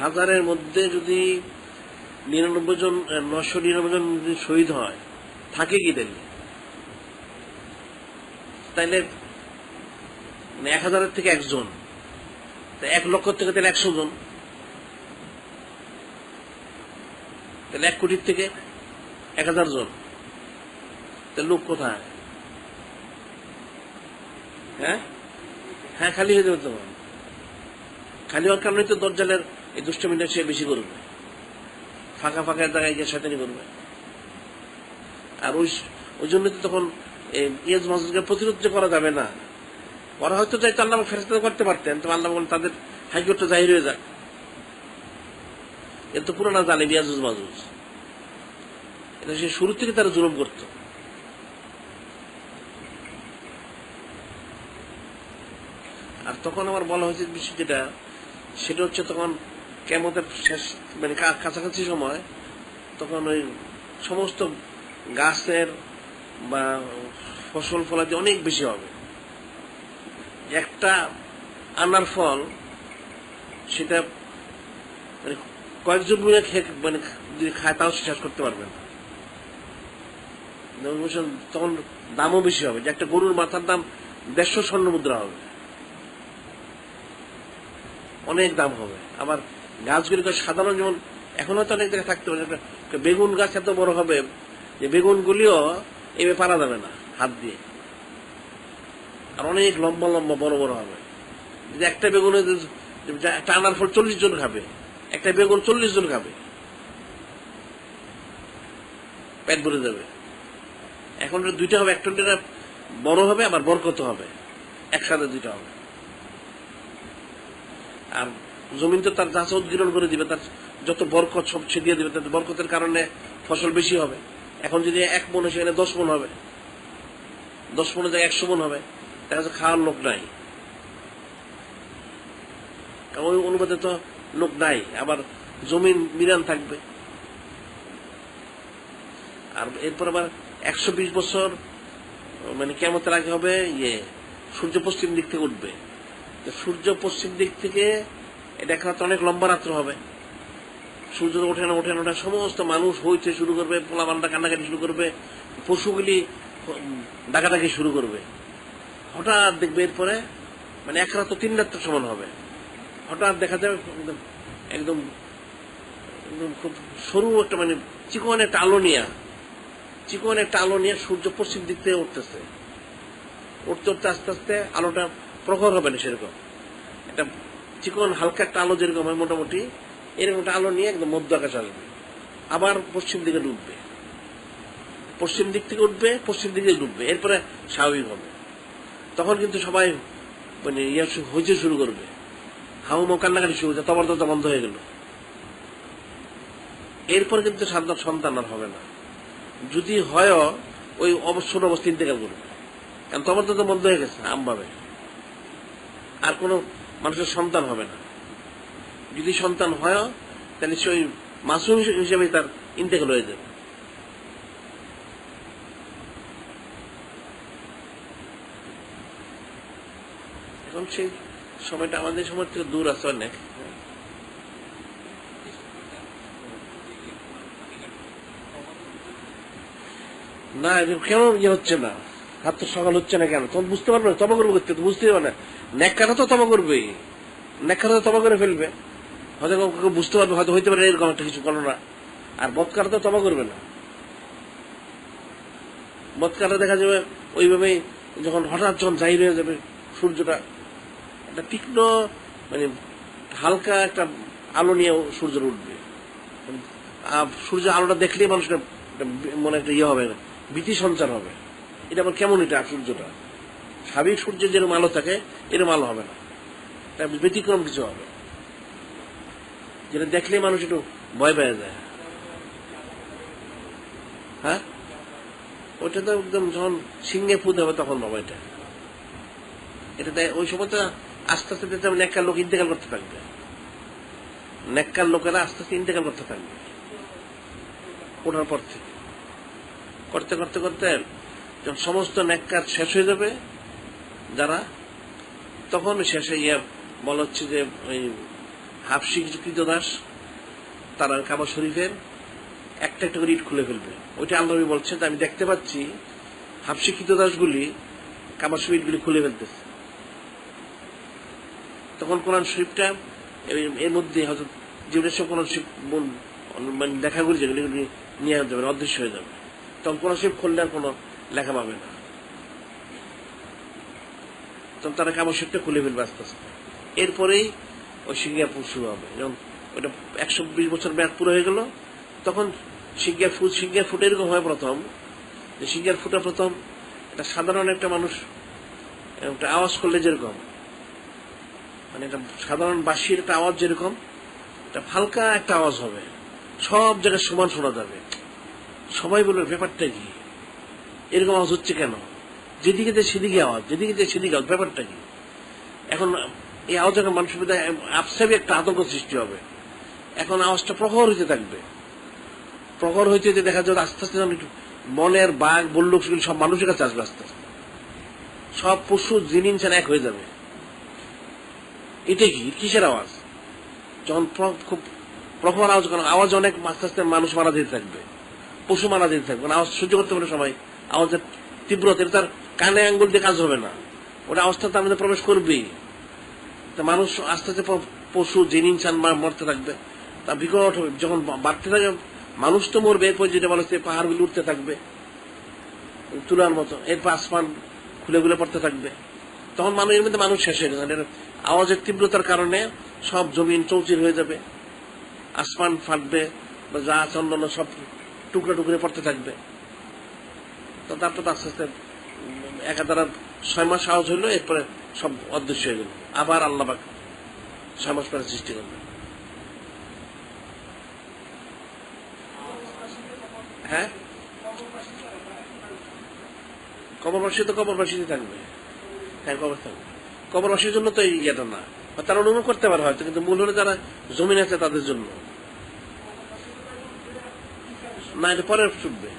হাজারের মধ্যে যদি ৯৯ জন ৯৯৯ জন যদি শহীদ হয়, থাকে কি তাইলে ১,০০০-এর থেকে একজন, 1 লক্ষ থেকে তাহলে 100 জন, তাহলে 1 কোটির থেকে 1000 জন, তাহলে লোক কোথায়? হ্যাঁ হ্যাঁ, খালি হয়ে যাবে তোমার। খালি হওয়ার কারণে তো দজ্জালের এই দুষ্টমিটা সে বেশি করবে, ফাঁকা ফাঁকা জায়গায় গিয়ে শয়তানি করবে। আর ওই জন্য তো তখন ইয়াজ মাজুজকে প্রতিরোধ যে করা যাবে না, ওরা হয়তো চাইতো আল্লাহ ফেরেশতা করতে পারতেন, তো আল্লাহ বলেন তাদের হাইকোর্টটা জাহির হয়ে যাক। এর তো পুরানা জানে ইয়াজুজ মাজুজ, এটা সে শুরু থেকে তারা জুলুম করত। আর তখন আমার বলা হয়েছে বিষয় যেটা, সেটা হচ্ছে তখন কিয়ামতের শেষ মানে কাছাকাছি সময়, তখন ওই সমস্ত গাছের বা ফসল ফলাদি অনেক বেশি হবে। একটা আনার ফল সেটা মানে কয়েকজন মিলে মানে যদি খায় তাও শেষ করতে পারবে না। তখন দামও বেশি হবে, যে একটা গরুর মাথার দাম 150 স্বর্ণ মুদ্রা হবে, অনেক দাম হবে। আবার গাছগুলি সাধারণ যেমন এখন হয়তো অনেক জায়গায় থাকতে পারে, বেগুন গাছ এত বড় হবে যে বেগুন গুলিও এভাবে পারা যাবে না হাত দিয়ে, আর অনেক লম্বা লম্বা বড় বড় হবে। যে একটা বেগুনে একটা আনার ফল 40 জন খাবে, একটা বেগুন 40 জন খাবে, পেট ভরে যাবে। এখন দুইটা হবে, একটা বড় হবে আবার বরকত হবে, একসাথে দুইটা হবে। আর জমিন তো তার গাছ উদ্গীরণ করে দিবে, তার যত বরকত সব ছিটিয়ে দিবে, তার বরকতের কারণে ফসল বেশি হবে। এখন যদি 1 মন সেখানে 10 মন হবে, 10 মনের জায়গায় 100 মন হবে, দেখা যাচ্ছে খাওয়ার লোক নাই, ওই অনুপাতে তো লোক নাই। আবার জমিন মিরান থাকবে। আর এরপর আবার 120 বছর মানে কিয়ামতের আগে হবে সূর্য পশ্চিম দিক থেকে উঠবে। সূর্য পশ্চিম দিক থেকে এটা একটা অনেক লম্বা রাত্র হবে, সূর্য ওঠে না ওঠে না ওঠে, সমস্ত মানুষ হইতে শুরু করবে, পোলাপানটা কান্নাকাটি শুরু করবে, পশুগুলি ডাকাডাকি শুরু করবে। হঠাৎ দেখবে এরপরে মানে 1 রাত 3 রাত্র সমান হবে। হঠাৎ দেখা যাবে একদম খুব সরু একটা মানে চিকন একটা আলো নিয়ে সূর্য পশ্চিম দিক থেকে উঠতেছে। উঠতে উঠতে আস্তে আস্তে আলোটা প্রখর হবে না, সেরকম একটা চিকন হালকা একটা আলো যেরকম হয় মোটামুটি এরকম একটা আলো নিয়ে একদম মধ্য আকাশ আসবে, আবার পশ্চিম দিকে ডুববে, পশ্চিম দিক থেকে উঠবে, পশ্চিম দিকে ডুববে, এরপরে স্বাভাবিক হবে। তখন কিন্তু সবাই মানে হইতে শুরু করবে, হাউমাউ কান্নাকাটি শুরু করবে, তবর দরজা বন্ধ হয়ে গেল। এরপর কিন্তু সন্তান আর হবে না, যদি হয় ওই ছোট অবস্থা ইন্তেকাল করবে, কারণ তবর দরজা বন্ধ হয়ে গেছে আমভাবে, আর কোনো মানুষের সন্তান হবে না। যদি সন্তান হয় তাহলে সে ওই মাসুম হিসেবে তার ইন্তেকাল হয়ে যাবে। এখন সেই সময়টা আমাদের সময় থেকে দূর আছে অনেক। না কেন হচ্ছে না, হাত তো সকাল হচ্ছে না কেন? তখন বুঝতে পারবে না, তবা করবে করতে বুঝতে পারবে না। নেককারও তো তবা করবেই, নেককারও তো তবা করে ফেলবে, হয়তো বুঝতে পারবে, হয়তো হইতে পারে এরকম একটা কিছু করো না। আর বদকার তো তবা করবে না, বদকারটা দেখা যাবে ওইভাবেই যখন হঠাৎ যখন জাহির হয়ে যাবে সূর্যটা, একটা তীক্ষ্ণ মানে হালকা একটা আলো নিয়ে সূর্যের উঠবে, সূর্য আলোটা দেখলেই মানুষের মনে একটা হবে, ভীতি সঞ্চার হবে। এটা আবার কেমন, এটা সূর্যটা স্বাভাবিক সূর্যের যেরকম আলো থাকে এরকম আলো হবে না, ব্যতিক্রম কিছু হবে, যেটা দেখলে মানুষ একটু ভয় পেয়ে যায়। হ্যাঁ, ওইটা তো একদম যখন সিংহে ফুদ হবে তখন বাবা, এটা ওই সময়টা আস্তে আস্তে নেককার লোক ইন্তেকাল করতে থাকবে, নেককার লোকেরা আস্তে আস্তে ইন্তেকাল করতে থাকবে ওঠার পর থেকে, করতে করতে করতে যখন সমস্ত নেককার শেষ হয়ে যাবে যারা, তখন শেষে বলা হচ্ছে যে ওই হাফসি কিছু কৃতদাস তারা কাবা শরীফের একটা একটা করে ইট খুলে ফেলবে। ওইটা আল্লাহ বলছে যে আমি দেখতে পাচ্ছি হাফসি কৃতদাস গুলি কাবা শরীফ ইটগুলি খুলে ফেলতেছে। তখন কোরআন শরীফটা এর মধ্যে হয়তো জীবনের সব কোরআন শরীফ মানে লেখাগুলি যেগুলি নিয়ে যাবে, অদৃশ্য হয়ে যাবে। তখন কোরআন শরীফ খুললে আর কোনো লেখা পাবে না, তখন তারা কামড় শরীফটা খুলে ফেলবে আস্তে আস্তে। এরপরেই ওই সিঙ্গাপুর শুরু হবে। যখন ওইটা 120 বছর মেয়াদ পুরো হয়ে গেল, তখন সিঙ্গার ফুট এরকম হয় প্রথম, যে সিঙ্গার ফুটা প্রথম এটা সাধারণ একটা মানুষ একটা আওয়াজ করলে যেরকম, মানে একটা সাধারণ বাঁশির একটা আওয়াজ যেরকম, এটা হালকা একটা আওয়াজ হবে, সব জায়গায় সমান শোনা যাবে। সবাই বলবে ব্যাপারটা কি, এরকম আওয়াজ হচ্ছে কেন, যেদিকে যে সেদিকে আওয়াজ, যেদিকে যে সেদিকে আওয়াজ, ব্যাপারটা কি। এখন এই আওয়াজ যখন মানুষের মধ্যে আপসাবি একটা আতঙ্ক সৃষ্টি হবে। এখন আওয়াজটা প্রখর হইতে থাকবে, প্রখর হইতে দেখা যাবে আস্তে আস্তে মনের বাঘ বলল সব মানুষের কাছে আসবে, আস্তে আস্তে সব পশু জিন ইনসান এক হয়ে যাবে। এটা কি, কিসের আওয়াজ? যখন খুব প্রখর আওয়াজ, আওয়াজ অনেক আস্তে আস্তে মানুষ মারা যেতে থাকবে, পশু মারা যেতে থাকবে, আওয়াজ সহ্য করতে পারে সবাই। আওয়াজের তীব্রতা তার কানে আঙ্গুল দিয়ে কাজ হবে না, ওটা আওয়াজটা তার মধ্যে প্রবেশ করবেই। তা মানুষ আস্তে আস্তে পশু জিন ইনসান মরতে থাকবে, তা বিকট হবে। যখন বাড়তে থাকে মানুষ তো মরবে, এরপর যেটা বলা হচ্ছে পাহাড়গুলো উঠতে থাকবে তুলার মতো, এরপর আসমান খুলে খুলে পড়তে থাকবে। তখন মানুষের মধ্যে মানুষ শেষ হয়ে গেছে। আওয়াজের তীব্রতার কারণে সব জমিন চৌচির হয়ে যাবে, আসমান ফাটবে, যা চন্দন সব টুকরা টুকরে পড়তে থাকবে। তো তারপর আস্তে আস্তে একাধারা 6 মাস আওয়াজ হইলো, এরপরে সব অদৃশ্য হয়ে গেল। আবার আল্লাহ পাক 6 মাস পরে সৃষ্টি করবে। হ্যাঁ, কবরবাসী তো কবরবাসীতে থাকবে। হ্যাঁ, কবর থাকবে, কবরবাসীর জন্য তো এই ইয়েটা না, তারা অনুভব করতে পারে হয়তো, কিন্তু মূল হলে যারা জমিন আছে তাদের জন্য না। এটা পরে উঠবে,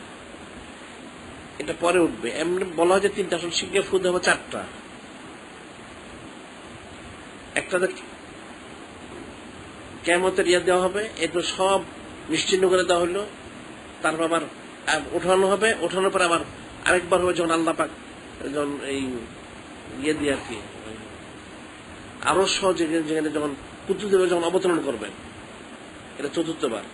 এটা পরে উঠবে। এমনি বলা হয় যে 3টা, আসলে সিঙ্গার ফুট হবে 4টা। একটা কিয়ামতের ইয়া দেওয়া হবে, এরপর সব নিশ্চিহ্ন করে দেওয়া হলো, তারপর আবার ওঠানো হবে, ওঠানোর পরে আবার আরেকবার হবে যখন আল্লাহ পাক যখন এই ইয়ে দিয়ে আর কি আরো সহজ, যেখানে যখন কুতুবদেব যখন অবতরণ করবেন, এটা 4র্থবার।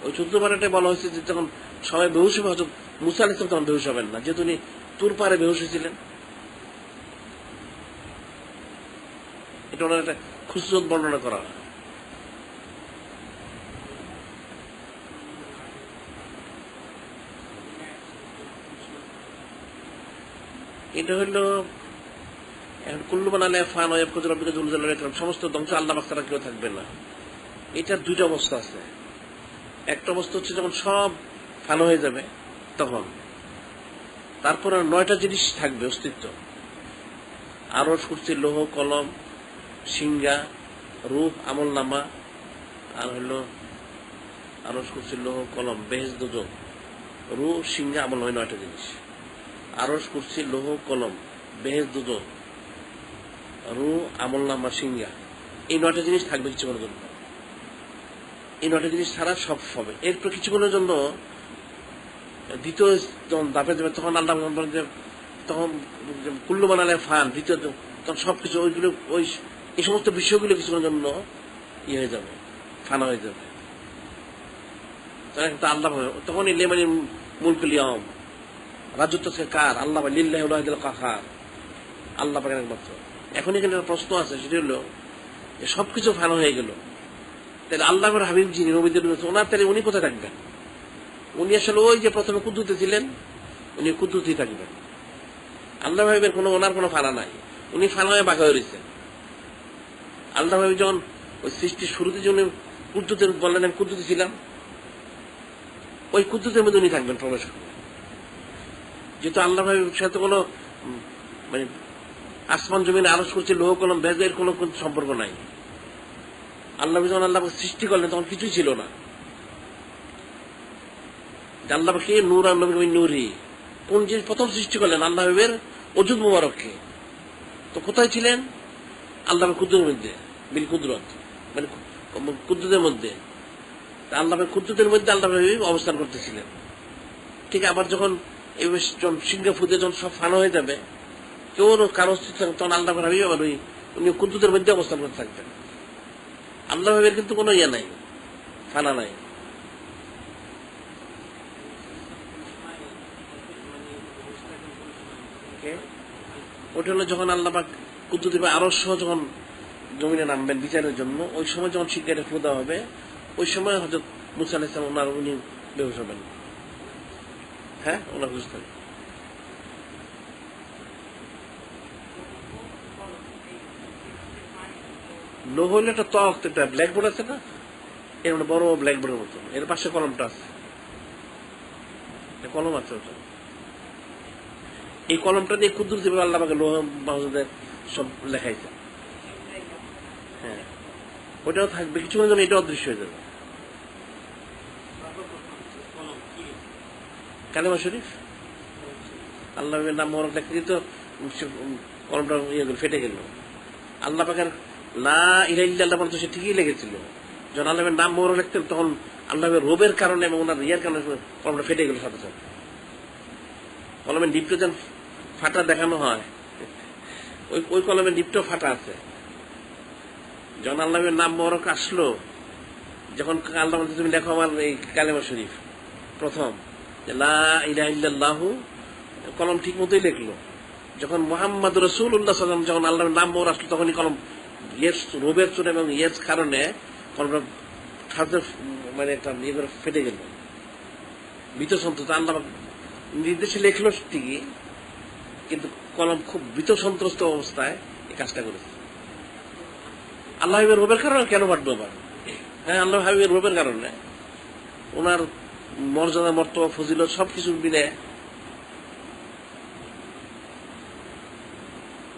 ওই 4র্থবারটাই বলা হয়েছে যে যখন সবাই বেহুশ হবে, হয়তো মুসা আলাইহিস সালাম তখন বেহুশ হবেন না, যেহেতু উনি তুর পারে বেহুশ হয়েছিলেন। এটা ওনার একটা খুসরত বর্ণনা করা হয়। এটা হইল এখন কুল্লু বানালে ফান সমস্ত ধ্বংস, আল্লাহ পাক ছাড়া কেউ থাকবে না। এটার 2টা অবস্থা আছে। একটা অবস্থা হচ্ছে যখন সব ফানো হয়ে যাবে, তখন তারপর 9টা জিনিস থাকবে অস্তিত্ব। আরশ, কুরসি, লৌহ, কলম, সিংহা, রূহ, আমল নামা, আর হইল আরশ, কুরসি, লৌহ, কলম, বেহেশত, দোজখ, রূহ, সিংহা, আমল নামা, 9টা জিনিস। আরশ, কুরসি, লৌহ, কলম, বেহেশত, দোজখ, রূহ, আমল নামা, সিংহা, এই 9টা জিনিস থাকবে কিছুক্ষণের জন্য। এই 9টা জিনিস ছাড়া সব হবে। এরপর কিছুক্ষণের জন্য দ্বিতীয় যখন দাপে যাবে, তখন আল্লাহ তখন কুল্লু বানালে ফান, দ্বিতীয় তখন সবকিছু ওইগুলো এই সমস্ত বিষয়গুলো কিছুক্ষণের জন্য ইয়ে হয়ে যাবে, ফানা হয়ে যাবে। আল্লাহ তখন লেমানি মুলকুল ইয়াম, রাজত্ব কার? আল্লাহ, লিল্লাহি ওয়াহিদুল কাহার, আল্লাহ পাকের একমাত্র। এখন এখানে একটা প্রশ্ন আছে, সেটা হলো যে সবকিছু ফানা হয়ে গেল, তাহলে আল্লাহর হাবিব যিনি নবীদের ওনার, তাহলে উনি কোথায় থাকবেন? উনি আসলে ওই যে প্রথমে কুদ্দুতে ছিলেন, উনি কুদ্দুতেই থাকবেন। আল্লাহ হাবিবের ওনার কোনো ফানা নাই, উনি ফানা হয়ে বাঁকা হয়ে রয়েছেন। আল্লাহ হাবিব যখন ওই সৃষ্টির শুরুতে যখন কুদ্দুতের বললেন আমি কুদ্দুতে ছিলাম, ওই কুদ্দুতের মধ্যে উনি থাকবেন, প্রবেশ করবেন। যেহেতু আল্লাহ হাবিবের সাথে কোনো মানে আসমান জমিনে আরশ করছে, লৌহ কলম, বেহেশতের কোনো সম্পর্ক নাই। আল্লাহ যখন আল্লাহ সৃষ্টি করলেন তখন কিছুই ছিল না। আল্লাহ কে নূর, নূরি, কোন জিনিস প্রথম সৃষ্টি করলেন? আল্লাহ হাবিবের ওজুদ মুবারককে। তো কোথায় ছিলেন? আল্লাহ কুদ্দুতের মধ্যে, বিল কুদরত, মানে কুদ্দুতের মধ্যে। আল্লাহ কুদ্দুতের মধ্যে আল্লাহ হাবিব অবস্থান করতেছিলেন। ঠিক আবার যখন সিংহা ফুদে যখন সব ফানো হয়ে যাবে, কেউ কারো অস্তিত্ব থাকতো, তখন আল্লাহ হাবিব উনি কুদ্দুতের মধ্যে অবস্থান করতে থাকতেন। আল্লাহ হাবিবের কিন্তু কোনো ইয়ে নাই, ফানা নাই। ওটা হলো যখন আল্লাহ পাক কুদ্দুত আরশ যখন জমিনে নামবেন বিচারের জন্য, ওই সময় যখন শিকারে ফু দেওয়া হবে, ওই সময় হযরত মুসা আলাইহিস সালাম ওনার উনি বেহুশ হবেন। হ্যাঁ, ওনার হুশ থাকবে। লোহ হইলে একটা তক্ত, একটা ব্ল্যাকবোর্ড আছে না, এর মানে বড় ব্ল্যাকবোর্ডের মতো, এর পাশে কলমটা আছে, কলম আছে ওটা। এই কলমটা দিয়ে কুদ্দুস যেভাবে আল্লাহ পাকে লোহ মাহফুজে সব লেখাইছে। হ্যাঁ, ওটাও থাকবে, কিছুক্ষণের জন্য এটা অদৃশ্য হয়ে যাবে। কালেমা শরীফ আল্লাহের নাম মোবারক লিখতে দিত, কলমটা ইয়ে ফেটে গেল। আল্লাহ পাকের লা ইলাহা ইল্লাল্লাহ পর্যন্ত সে ঠিকই লেগেছিল। যখন আল্লাহের নাম মোবারক লিখতেন, তখন আল্লাহের রোবের কারণে এবং ওনার ইয়ার কারণে কলমটা ফেটে গেল সাথে সাথে। কলমের ডিপটা যেন ফাটা দেখানো হয়, ওই কলমের ডিপটাও ফাটা আছে। যখন আল্লাহের নাম মোবারক আসলো, যখন আল্লাহ বলতে তুমি লেখো আমার এই কালেমা শরীফ প্রথম লা ইলাহা ইল্লাল্লাহু, কলম ঠিক মতোই লিখলো। যখন মুহাম্মদ রাসূলুল্লাহ সাল্লাল্লাহু আলাইহি ওয়াসাল্লাম যখন আল্লাহর নাম মোবারক আসলো, তখনই কলম রোবের চোট এবং ইয়ের কারণে কলমটা মানে একটা ইয়ে করে ফেটে গেল। ভীত সন্ত্রস্ত আল্লাহ নির্দেশে লেখলো ঠিকই, কিন্তু কলম খুব ভীত সন্ত্রস্ত অবস্থায় এই কাজটা করেছে। আল্লাহ হাবিবের রোবের কারণে কেন ফাটবে আবার? হ্যাঁ, আল্লাহ হাবিবের রোবের কারণে, ওনার মর্যাদা মর্তবা ফজিলত সবকিছু মিলে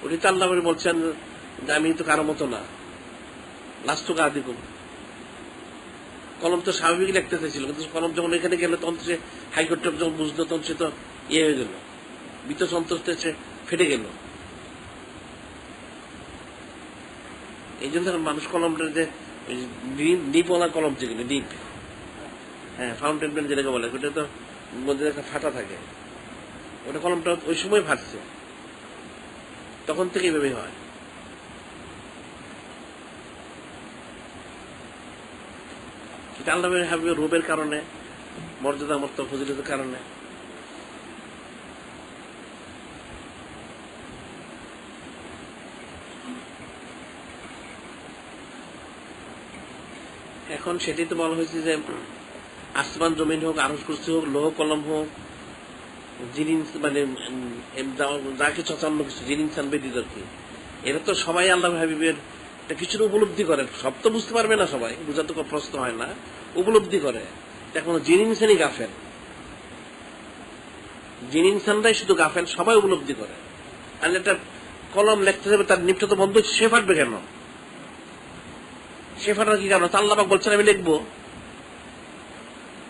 উনি তো আল্লাহ বলছেন যে আমি তো কারো মতো না, লাস্তু কাদিকুম। কলম তো স্বাভাবিক লিখতে চাইছিল, কিন্তু কলম যখন এখানে গেল, তখন সে হাইকোর্টে যখন বুঝলো, তখন সে তো ইয়ে হয়ে গেল, ভীত সন্ত্রস্ত সে ফেটে গেল। এই জন্য মানুষ কলমটা যে ডিপওয়ালা কলম, যেগুলো ডিপ, হ্যাঁ ফাউন্টেন পেন যেটাকে বলে, ওটা তো মধ্যে একটা ফাটা থাকে, ওটা কলমটা ওই সময় ফাটছে, তখন থেকে এইভাবে হয়। এটা আল্লাহ হাবিবের রূপের কারণে, মর্যাদা মর্তবা ফজিলতের কারণে। এখন সেটাই তো বলা হয়েছে যে আসমান জমিন হোক, আরশ কুরসি হোক, লৌহ কলম হোক, যিনি মানে যা কিছু অন্য কিছু যিনি ইনসান ব্যতীত কি, এরা তো সবাই আল্লাহ হাবিবের কিছু উপলব্ধি করে। সব তো বুঝতে পারবে না, সবাই বুঝাতে কোনো প্রশ্ন হয় না, উপলব্ধি করে। এখন যিনি ইনসানই গাফেল, যিনি ইনসানরাই শুধু গাফেল, সবাই উপলব্ধি করে। আর একটা কলম লিখতে যাবে, তার নিপটা তো বন্ধ, সে ফাটবে কেন? সে ফাটার কি কারণ? আল্লাহ পাক বলছেন আমি লিখবো,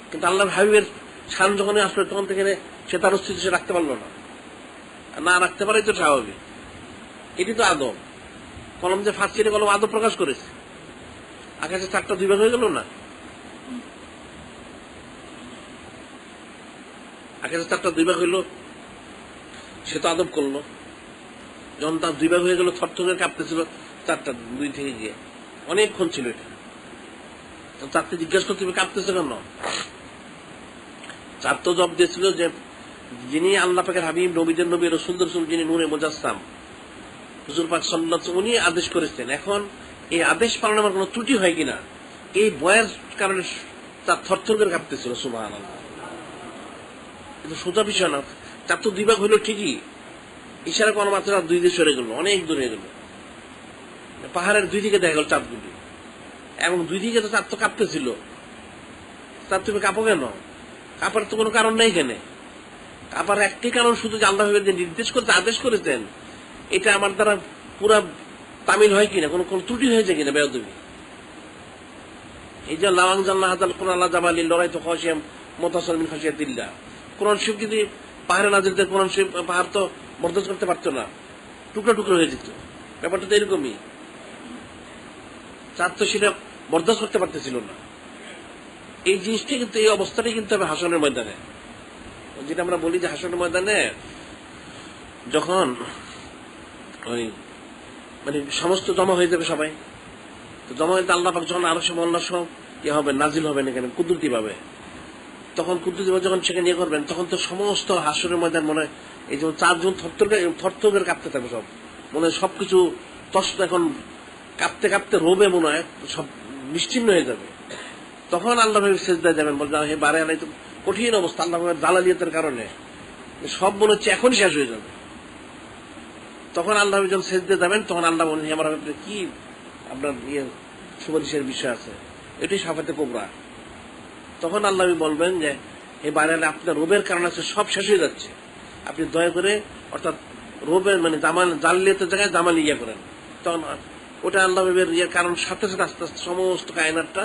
কিন্তু আল্লাহ হাবিবের শান যখনই আসলো, তখন থেকে সে তার অস্তিত্ব সে রাখতে পারলো না, না রাখতে পারে তো স্বাভাবিক। এটি তো আদব। কলম যে ফাঁসছে, এটা কলম আদব প্রকাশ করেছে। আকাশে 4টা 2 ভাগ হয়ে গেল না, আকাশে 4টা 2 ভাগ হইল, সে তো আদব করলো। যখন তার 2 ভাগ হয়ে গেল, থরথরে কাঁপতেছিল 4টা 2 থেকে গিয়ে, অনেকক্ষণ ছিল এটা। চারটে জিজ্ঞাসা করতে কাঁপতেছে কেন? চার তো জবাব দিয়েছিল যে যিনি আল্লাহ পাকের হাবিব, নবীদের নবী, রাসূলদের রাসূল, যিনি নূরে মুজাসসাম হুজুর পাক সাল্লাল্লাহু আলাইহি ওয়াসাল্লাম, উনি আদেশ করেছেন। এখন এই আদেশ পালনে আমার কোনো ত্রুটি হয় কিনা, এই ভয়ের কারণে তার থরথর করে কাঁপতেছিল। সুবহানাল্লাহ, কিন্তু সোজা বিষয় না। চার তো 2 ভাগ হইলো ঠিকই, ইশারা কোনো মাত্র 2 দিকে সরে গেল, অনেক দূরে হয়ে গেল। পাহাড়ের 2 দিকে দেখা গেল চাঁদগুলি, এবং 2 দিকে তো চাঁদ তো কাঁপতেছিল। চাঁদ তুমি কাঁপো কেন? কাঁপার তো কোনো কারণ নেই এখানে। কাঁপার একটি কারণ শুধু যে আল্লাহ যে নির্দেশ করতে আদেশ করেছেন, এটা আমার দ্বারা পুরা তামিল হয় কিনা, কোন ত্রুটি হয়েছে কিনা, বেয়াদবি। এই যে লাওয়াং জাল্লাহ হাদাল কোরআন জাবালি লড়াই তো খাসিয়াম মুতাসাল মিন খাসিয়াতিল্লাহ, কোরআন শরীফ যদি পাহাড়ে না যেত, কোরআন শরীফ পাহাড় তো বরদাস্ত করতে পারতো না, টুকরো টুকরো হয়ে যেত। ব্যাপারটা তো এরকমই। চাঁদ তো সেটা বরদাস্ত করতে পারতেছিল না। এই জিনিসটা কিন্তু, এই অবস্থাটাই কিন্তু হবে হাসনের ময়দানে। যেটা আমরা বলি যে হাসনের ময়দানে যখন ওই মানে সমস্ত জমা হয়ে যাবে সবাই। তো জমা হয়ে আল্লাহ পাক যখন আরো সব অন্য সব ইয়ে হবে, নাজিল হবে না কেন, কুদরতি ভাবে, তখন কুদরতি ভাবে যখন সেখানে ইয়ে করবেন, তখন তো সমস্ত হাসরের ময়দান মনে হয় এই যেমন চারজন থরথর কাঁপতে থাকবে সব, মনে হয় সবকিছু এখন কাঁপতে কাঁপতে রোবে, মনে হয় সব নিশ্চিন্ন হয়ে যাবে। তখন আল্লাহ ভাবে সেজদায় যাবেন, বলতে হে বারে আলাই, তো কঠিন অবস্থা আল্লাহ ভাবের জালালিয়তের কারণে সব মনে হচ্ছে এখনই শেষ হয়ে যাবে। তখন আল্লাহ যখন সেজদায় যাবেন, তখন আল্লাহ বলেন আমার কি আপনার ইয়ে সুপারিশের বিষয় আছে, এটাই শাফাতে কোবরা। তখন আল্লাহ বলবেন যে হে বারে আলাই, আপনার রোবের কারণে সব শেষ হয়ে যাচ্ছে, আপনি দয়া করে, অর্থাৎ রোবের মানে জালালিয়তের জায়গায় জামালি ইয়ে করেন। তখন ওটা আল্লাহ ভাবের ইয়ের কারণ সাথে সাথে আস্তে আস্তে সমস্ত কায়নাতটা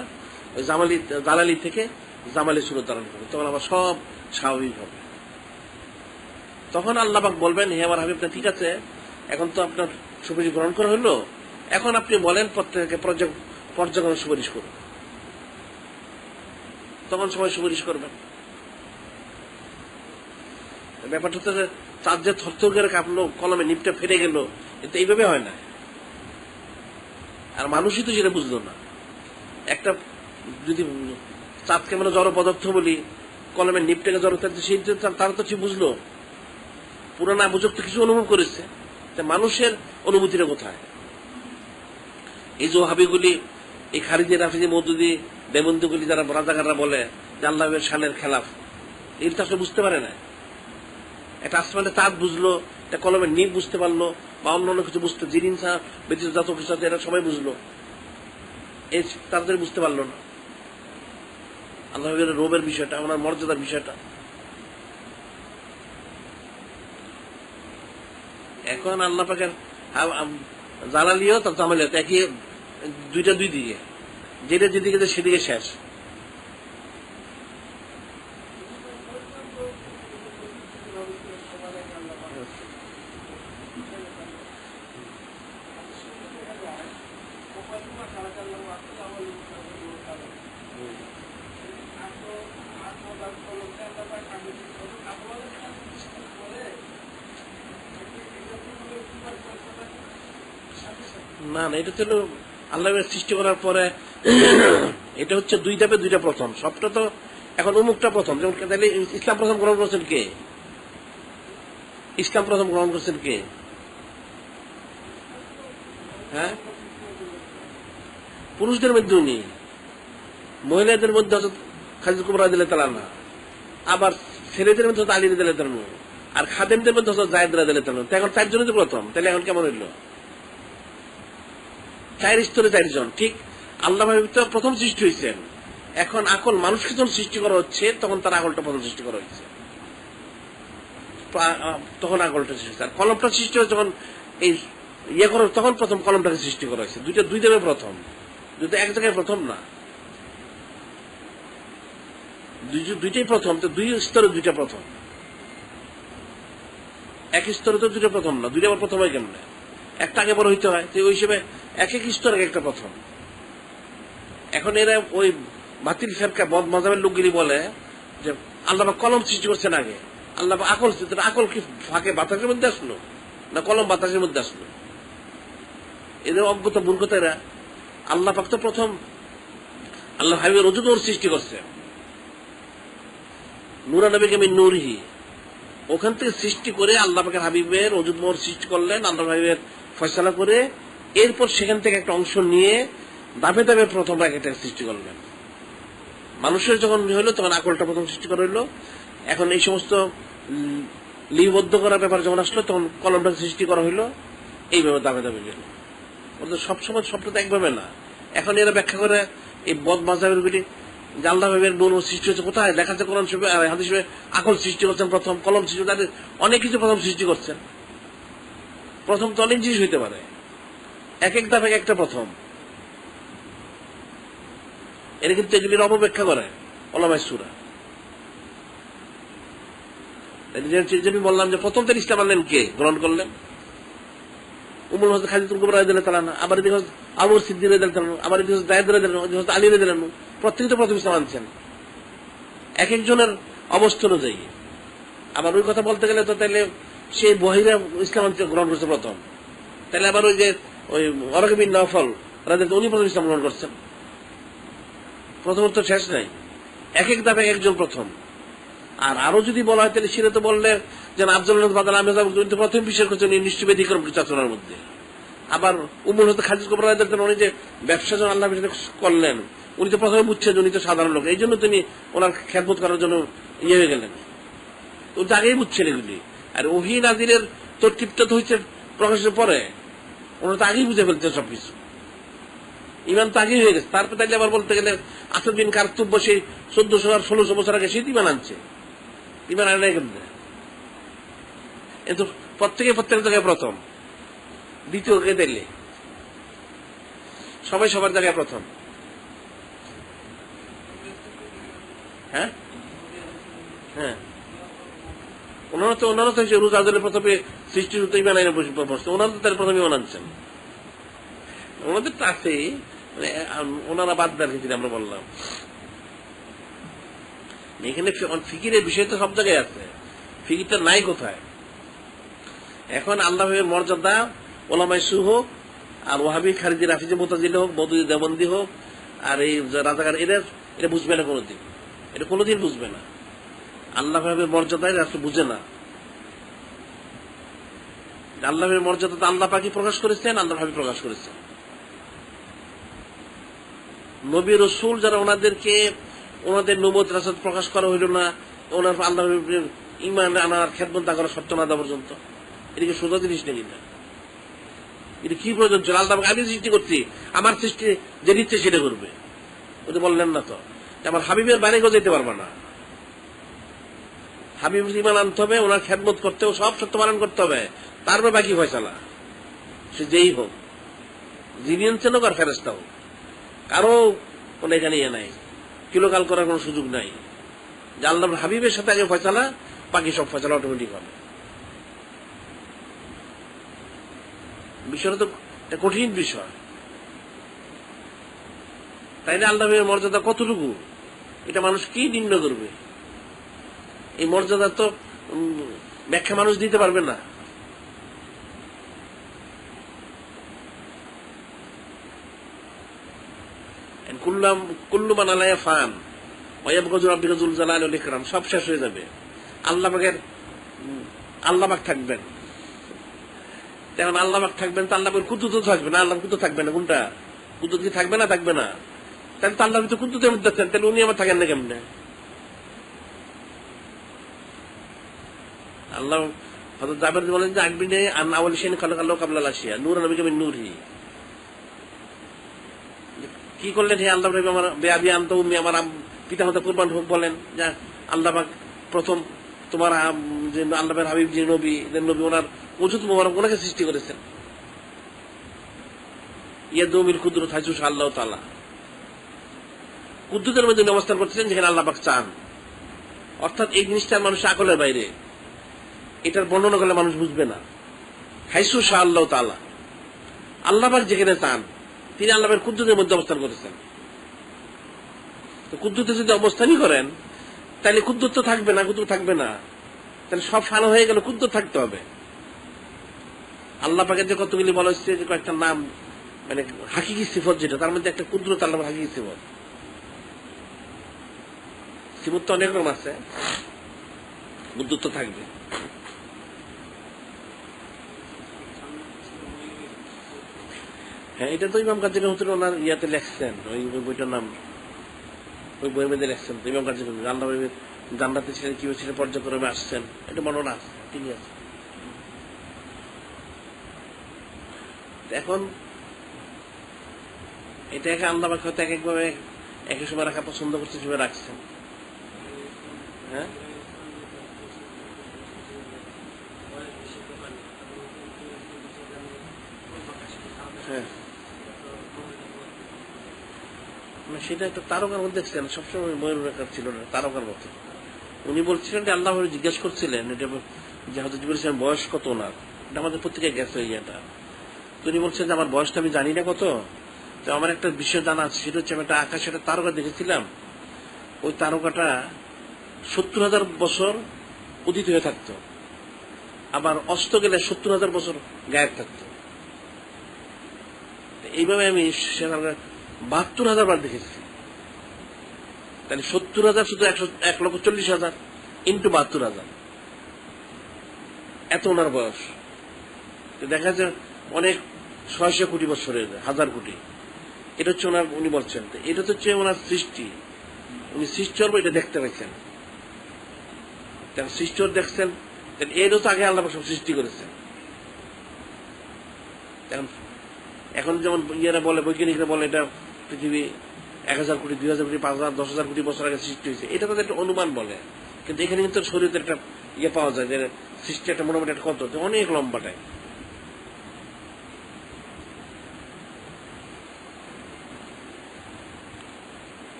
ওই জালালি থেকে জামালি সুরত ধারণ করবে, তখন আবার সব স্বাভাবিক হবে। তখন আল্লাহ পাক বলবেন হে আমার হাবিব, ঠিক আছে, এখন তো আপনার সুপারিশ গ্রহণ করা হলো, এখন আপনি বলেন প্রত্যেককে পর্যায়ক্রমে সুপারিশ করুন। তখন সবাই সুপারিশ করবেন। ব্যাপারটা হচ্ছে যে চার যে থরথর করে কাঁপলো, কলমে নিপটা ফেটে গেল, কিন্তু এইভাবে হয় না। আর মানুষই তো সেটা বুঝলো না। একটা যদি চাঁদকে মানে জড় পদার্থ বলি, কলমের নিপটাকে জড়, সেই তারা তো ঠিক বুঝলো, পুরো না বুঝুক তো কিছু অনুভব করেছে। মানুষের অনুভূতিটা কোথায়? এই যে হাবিগুলি, এই খারিজি রাফিজি মৌদুদি দেবন্দুগুলি যারা রাজাকাররা বলে যে আল্লাহের শানের খেলাফ, এর তো আসলে বুঝতে পারে না। একটা আসমানে চাঁদ বুঝলো, একটা কলমের নিপ বুঝতে পারলো, বা অন্য কিছু বুঝতে, জিনিসা ব্যতীত যত কিছু আছে এরা সবাই বুঝলো, এই তাদের বুঝতে পারলো না আল্লাহের রবের বিষয়টা, আমার মর্যাদার বিষয়টা। এখন আল্লাহ পাকের জালালিও তার জামালিও একই, দুইটা দুই দিকে, যেটা যেদিকে সেদিকে শেষ। না না, এটা ছিল আল্লাহ সৃষ্টি করার পরে, এটা হচ্ছে দুই ধাপে দুইটা প্রথম। সবটা তো এখন উমুকটা প্রথম, যেমন তাহলে ইসলাম প্রথম গ্রহণ করছেন কে? ইসলাম প্রথম গ্রহণ করছেন কে? হ্যাঁ, পুরুষদের মধ্যে উনি, মহিলাদের মধ্যে খাদিজা কুবরা রাদিয়াল্লাহু তাআলা আনহা, আবার ছেলেদের মধ্যে আলী রাদিয়াল্লাহু তাআলা, আর খাদেমদের মধ্যে যায়েদ রাদিয়াল্লাহু তাআলা। এখন চারজনই তো প্রথম, তাহলে এখন কেমন হইল? চার স্তরে চারজন। ঠিক আল্লাহ প্রথম সৃষ্টি হয়েছেন, এখন আকল মানুষকে যখন সৃষ্টি করা হচ্ছে, তখন তার আকলটা প্রথম সৃষ্টি করা হয়েছে, তখন আকলটা সৃষ্টি হয়েছে। আর কলমটা সৃষ্টি হয়েছে যখন এই ইয়ে করা, তখন প্রথম কলমটাকে সৃষ্টি করা হয়েছে। দুই দেবে প্রথম, দুটো এক জায়গায় প্রথম না, দুইটাই প্রথম। তো দুই স্তরে দুইটা প্রথম, এক স্তরে তো দুইটা প্রথম না, দুইটা আবার প্রথম হয় কেমনে? একটা আগে বড় হইতে হয়, ওই হিসেবে এক এক স্তরে একটা প্রথম। এখন এরা ওই বাতিল ফেরকা বদ মাযহাবের লোকগুলি বলে যে আল্লাহ কলম সৃষ্টি করছেন আগে, আল্লাহ আকল, আকল কি ফাঁকে বাতাসের মধ্যে আসলো না কলম বাতাসের মধ্যে আসলো? এদের অজ্ঞতা মূর্খতা এরা। আল্লাহ পাক তো প্রথম আল্লাহ হাবিবের ওজুদ নূর সৃষ্টি করছে, নূরা নবীকে মিন নূরিহি, ওখান থেকে সৃষ্টি করে আল্লাহ পাকের হাবিবের ওজুদ নূর সৃষ্টি করলেন, আল্লাহ হাবিবের ফয়সালা করে, এরপর সেখান থেকে একটা অংশ নিয়ে ধাপে ধাপে প্রথম একটা সৃষ্টি করলেন। মানুষের যখন হইলো তখন আকলটা প্রথম সৃষ্টি করা হইলো। এখন এই সমস্ত লিপিবদ্ধ করার ব্যাপার যখন আসলো, তখন কলমটা সৃষ্টি করা হইলো, এইভাবে ধাপে ধাপে গেল। সবসময় সবটা তো একভাবে না। এখন এরা ব্যাখ্যা করে এই বদ মাযহাবের গুলি, যে আল্লাহ ভাবের নূর সৃষ্টি হচ্ছে কোথায় দেখা যাচ্ছে, কোরআন শরীফে হাদিস শরীফে আকল সৃষ্টি করছেন প্রথম, কলম সৃষ্টি, তাদের অনেক কিছু প্রথম সৃষ্টি করছেন। প্রথম তো অনেক জিনিস হইতে পারে, এক এক ধাপে একটা প্রথম। এরা কিন্তু এগুলির অপব্যাখ্যা করে ওলামায়ে সূরা। আমি বললাম যে প্রথম তো ইসলাম আনলেন কে, গ্রহণ করলেন? উম্মুল হাসান খাদিজা কুবরা রাদিয়াল্লাহু তাআলা আনহা, আবার এদিকে আবু বকর সিদ্দিক রাদিয়াল্লাহু তাআলা, আবার এদিকে যায়েদ রাদিয়াল্লাহু তাআলা, এদিকে আলী রাদিয়াল্লাহু তাআলা, প্রত্যেকে তো প্রথম ইসলাম আনছেন এক একজনের অবস্থা অনুযায়ী। আবার ওই কথা বলতে গেলে তো তাহলে সে বহিরা ইসলাম গ্রহণ করছে প্রথম, তাহলে আবার ওই যে ওই ওয়ারাকা বিন নওফল রাদিয়াল্লাহু উনি প্রথম ইসলাম গ্রহণ করছেন, প্রথমত শেষ নাই, এক এক ধাপে একজন প্রথম। আর আরো যদি বলা হয় তাহলে সেটা তো বললে যেন আব্দুল্লাহ বাদাল আহমেদ উনি তো প্রথম বিশ্বাস করছেন নিশ্চয় ব্যতিক্রম চাচনার মধ্যে। আবার উমর হতে খালিদ কুবরা রাদিয়াল্লাহু উনি যে ব্যবসা যখন আল্লাহ করলেন, উনি তো প্রথমে বুঝছেন উনি তো সাধারণ লোক, এই জন্য তিনি ওনার খেদমত করার জন্য ইয়ে হয়ে গেলেন, উনি তো আগেই বুঝছেন এগুলি। আর ওহী নাজিরের তর্কিবটা তো হচ্ছে প্রকাশের পরে, ওনারা তো আগেই বুঝে ফেলছেন সবকিছু, ইমান তো আগেই হয়ে গেছে। তারপরে তাইলে আবার বলতে গেলে আসাদ বিন কারতুব সেই 1400 আর 1600 বছর আগে সেই ইমান আনছে, ইমান আনে নাই কেমনে? কিন্তু প্রত্যেকের জায়গায় প্রথম, দ্বিতীয় কে দিলে সবাই সবার জায়গায় প্রথম। হ্যাঁ হ্যাঁ, ওনারা তো রোজা আজলের প্রথমে সৃষ্টির হতে ইমান আইনে বসছে, ওনারা তো তার প্রথমে ইমান আনছেন। ওনাদের তো আছে, ওনারা বাদ দেন কিন্তু আমরা বললাম এখানে ফিকিরের বিষয় তো সব জায়গায় আছে, ফিকিরটা নাই কোথায়? এখন আল্লাহের মর্যাদা ওলামায়ে সু হোক, আর ওয়াহাবি খারিজি রাফিজি মুতাজিলি হোক, বদুই দেওবন্দি হোক, আর এই রাজাকার এটা বুঝবে না কোনোদিন, এটা কোনোদিন বুঝবে না। আল্লাহের মর্যাদায় রাসূল বুঝে না। আল্লাহের মর্যাদা তো আল্লাহ পাকই প্রকাশ করেছেন, আল্লাহ হাবিব প্রকাশ করেছেন। নবী রসুল যারা ওনাদেরকে ওনাদের নবুয়ত রাসূল প্রকাশ করা হইল না, ওনার আল্লাহ ঈমান আনার খেদমত না করা সত্য না দেওয়া পর্যন্ত, এটা কি সোজা জিনিস নাকি? না, এটা কি প্রয়োজন ছিল? আল্লাহ আমি সৃষ্টি করছি, আমার সৃষ্টি যে নিচ্ছে সেটা করবে, ওটা বললেন না তো। আমার হাবিবের বাইরে কেউ যেতে পারবে না, হাবিব ঈমান আনতে হবে, ওনার খেদমত করতে হবে, সব সত্য পালন করতে হবে, তারপরে বাকি ফয়সালা সে যেই হোক, যিনি আনছেন হোক আর ফেরেশতা হোক, কারো কোনো এখানে ইয়ে নাই, কিলোকাল করার কোন সুযোগ নাই। যে আল্লাহর হাবিবের সাথে আগে ফয়সালা, বাকি সব ফয়সালা অটোমেটিক হবে। বিষয়টা তো কঠিন বিষয়, তাইলে আল্লাহের মর্যাদা কতটুকু এটা মানুষ কি নির্ণয় করবে? এই মর্যাদা তো ব্যাখ্যা মানুষ দিতে পারবে না। কুল্লু মান আলাইহা ফান ওয়া ইয়াবকা ওয়াজহু রাব্বিকা যুল জালালি ওয়াল ইকরাম, সব শেষ হয়ে যাবে, আল্লাহ পাক থাকবেন। এখন আল্লাহ পাক থাকবেন তো আল্লাহ কুদ্দুত থাকবে না, আল্লাহ কুদ্দুত থাকবে না, কোনটা কুদ্দুত কি থাকবে না? থাকবে না। তাহলে তো আল্লাহ তো কুদ্দুতের মধ্যে আছেন, তাহলে উনি আবার থাকেন না কেমনে? আল্লাহ হযরত জাবের বলেন যে আকবিনে আন আউয়াল শাইইন খালাকাল্লাহু ক্বাবলা আল-আশিয়া নূরান নবিকা মিন নূরিহি, কি করলেন হে আল্লাহ আমার বেয়াবি আনতো উম্মি, আমার পিতা মাতা কুরবান হোক, বলেন যে আল্লাহ পাক প্রথম তোমার যে আল্লাহের হাবিব যে নবী ওনার ওজুদ মোবারক ওনাকে সৃষ্টি করেছেন। ইয়াদুমিল কুদরত হাইসু আল্লাহ তাআলা, কুদরতের মধ্যে অবস্থান করতেছেন যেখানে আল্লাহ পাক চান। অর্থাৎ এই জিনিসটা মানুষ আকলের বাইরে, এটার বর্ণনা করলে মানুষ বুঝবে না। হাইসু আল্লাহ তাআলা, আল্লাহ পাক যেখানে চান তিনি আল্লাহের কুদরতের মধ্যে অবস্থান করেছেন। তো কুদরতে যদি অবস্থানই করেন তাহলে কুদরত তো থাকবে না, কুদরত থাকবে না, তাহলে সব ফানা হয়ে গেল, কুদরত থাকতে হবে। আল্লাহ পাকের যে কতগুলি বলা হচ্ছে যে কয়েকটা নাম, মানে হাকিকি সিফত যেটা, তার মধ্যে একটা কুদরত আল্লাহর হাকিকি সিফত। সিফত তো অনেক রকম আছে, কুদরত তো থাকবে। হ্যাঁ, এটা তো ইমাম কাজী রহমাতুল্লাহ ওনার ইয়াতে লেখছেন, ওই বইটার নাম, ওই বইয়ের মধ্যে লেখছেন তো ইমাম কাজী আল্লাহ জান্নাতে ছিলেন, কি হয়েছিল, পর্যায়ক্রমে আসছেন, এটা বর্ণনা আছে, ঠিকই আছে। এখন এটাকে আল্লাহ পাক হয়তো এক একভাবে এক এক সময় রাখা পছন্দ করছে, সেভাবে রাখছেন। হ্যাঁ হ্যাঁ, সেটা একটা তারকার মধ্যে দেখছেন, সবসময় ময়ূর রেখার ছিল না, তারকার মতো। উনি বলছিলেন যে আল্লাহ জিজ্ঞেস করছিলেন এটা যে হয়তো বলেছিলেন বয়স কত ওনার, এটা আমাদের প্রত্যেকে গেছে ইয়েটা। তো উনি বলছেন যে আমার বয়সটা আমি জানি না কত, তো আমার একটা বিষয় জানা আছে, সেটা হচ্ছে আমি একটা আকাশে একটা তারকা দেখেছিলাম, ওই তারকাটা 70,000 বছর উদিত হয়ে থাকতো, আবার অস্ত গেলে 70,000 বছর গায়েব থাকতো। এইভাবে আমি 72,000 বার দেখেছি। তাহলে 70,000 শুধু 1,40,000 ইন্টু 72,000, এত ওনার বয়স। দেখা যায় অনেক 600 কোটি বছরের, 1000 কোটি। এটা হচ্ছে ওনার, উনি বলছেন এটা হচ্ছে ওনার সৃষ্টি। উনি সৃষ্টি হল এটা দেখতে পাচ্ছেন, সৃষ্টি দেখছেন। এরও তো আগে আল্লাহ সব সৃষ্টি করেছেন। এখন যেমন ইয়েরা বলে, বৈজ্ঞানিকরা বলে এটা পৃথিবী 1000 কোটি, 2000 কোটি, 5000, 10,000 কোটি বছর আগে সৃষ্টি হয়েছে। এটা তাদের একটা অনুমান বলে, কিন্তু এখানে কিন্তু শরীরে একটা ইয়ে পাওয়া যায় যে সৃষ্টি একটা মোটামুটি একটা কত অনেক লম্বাটায়।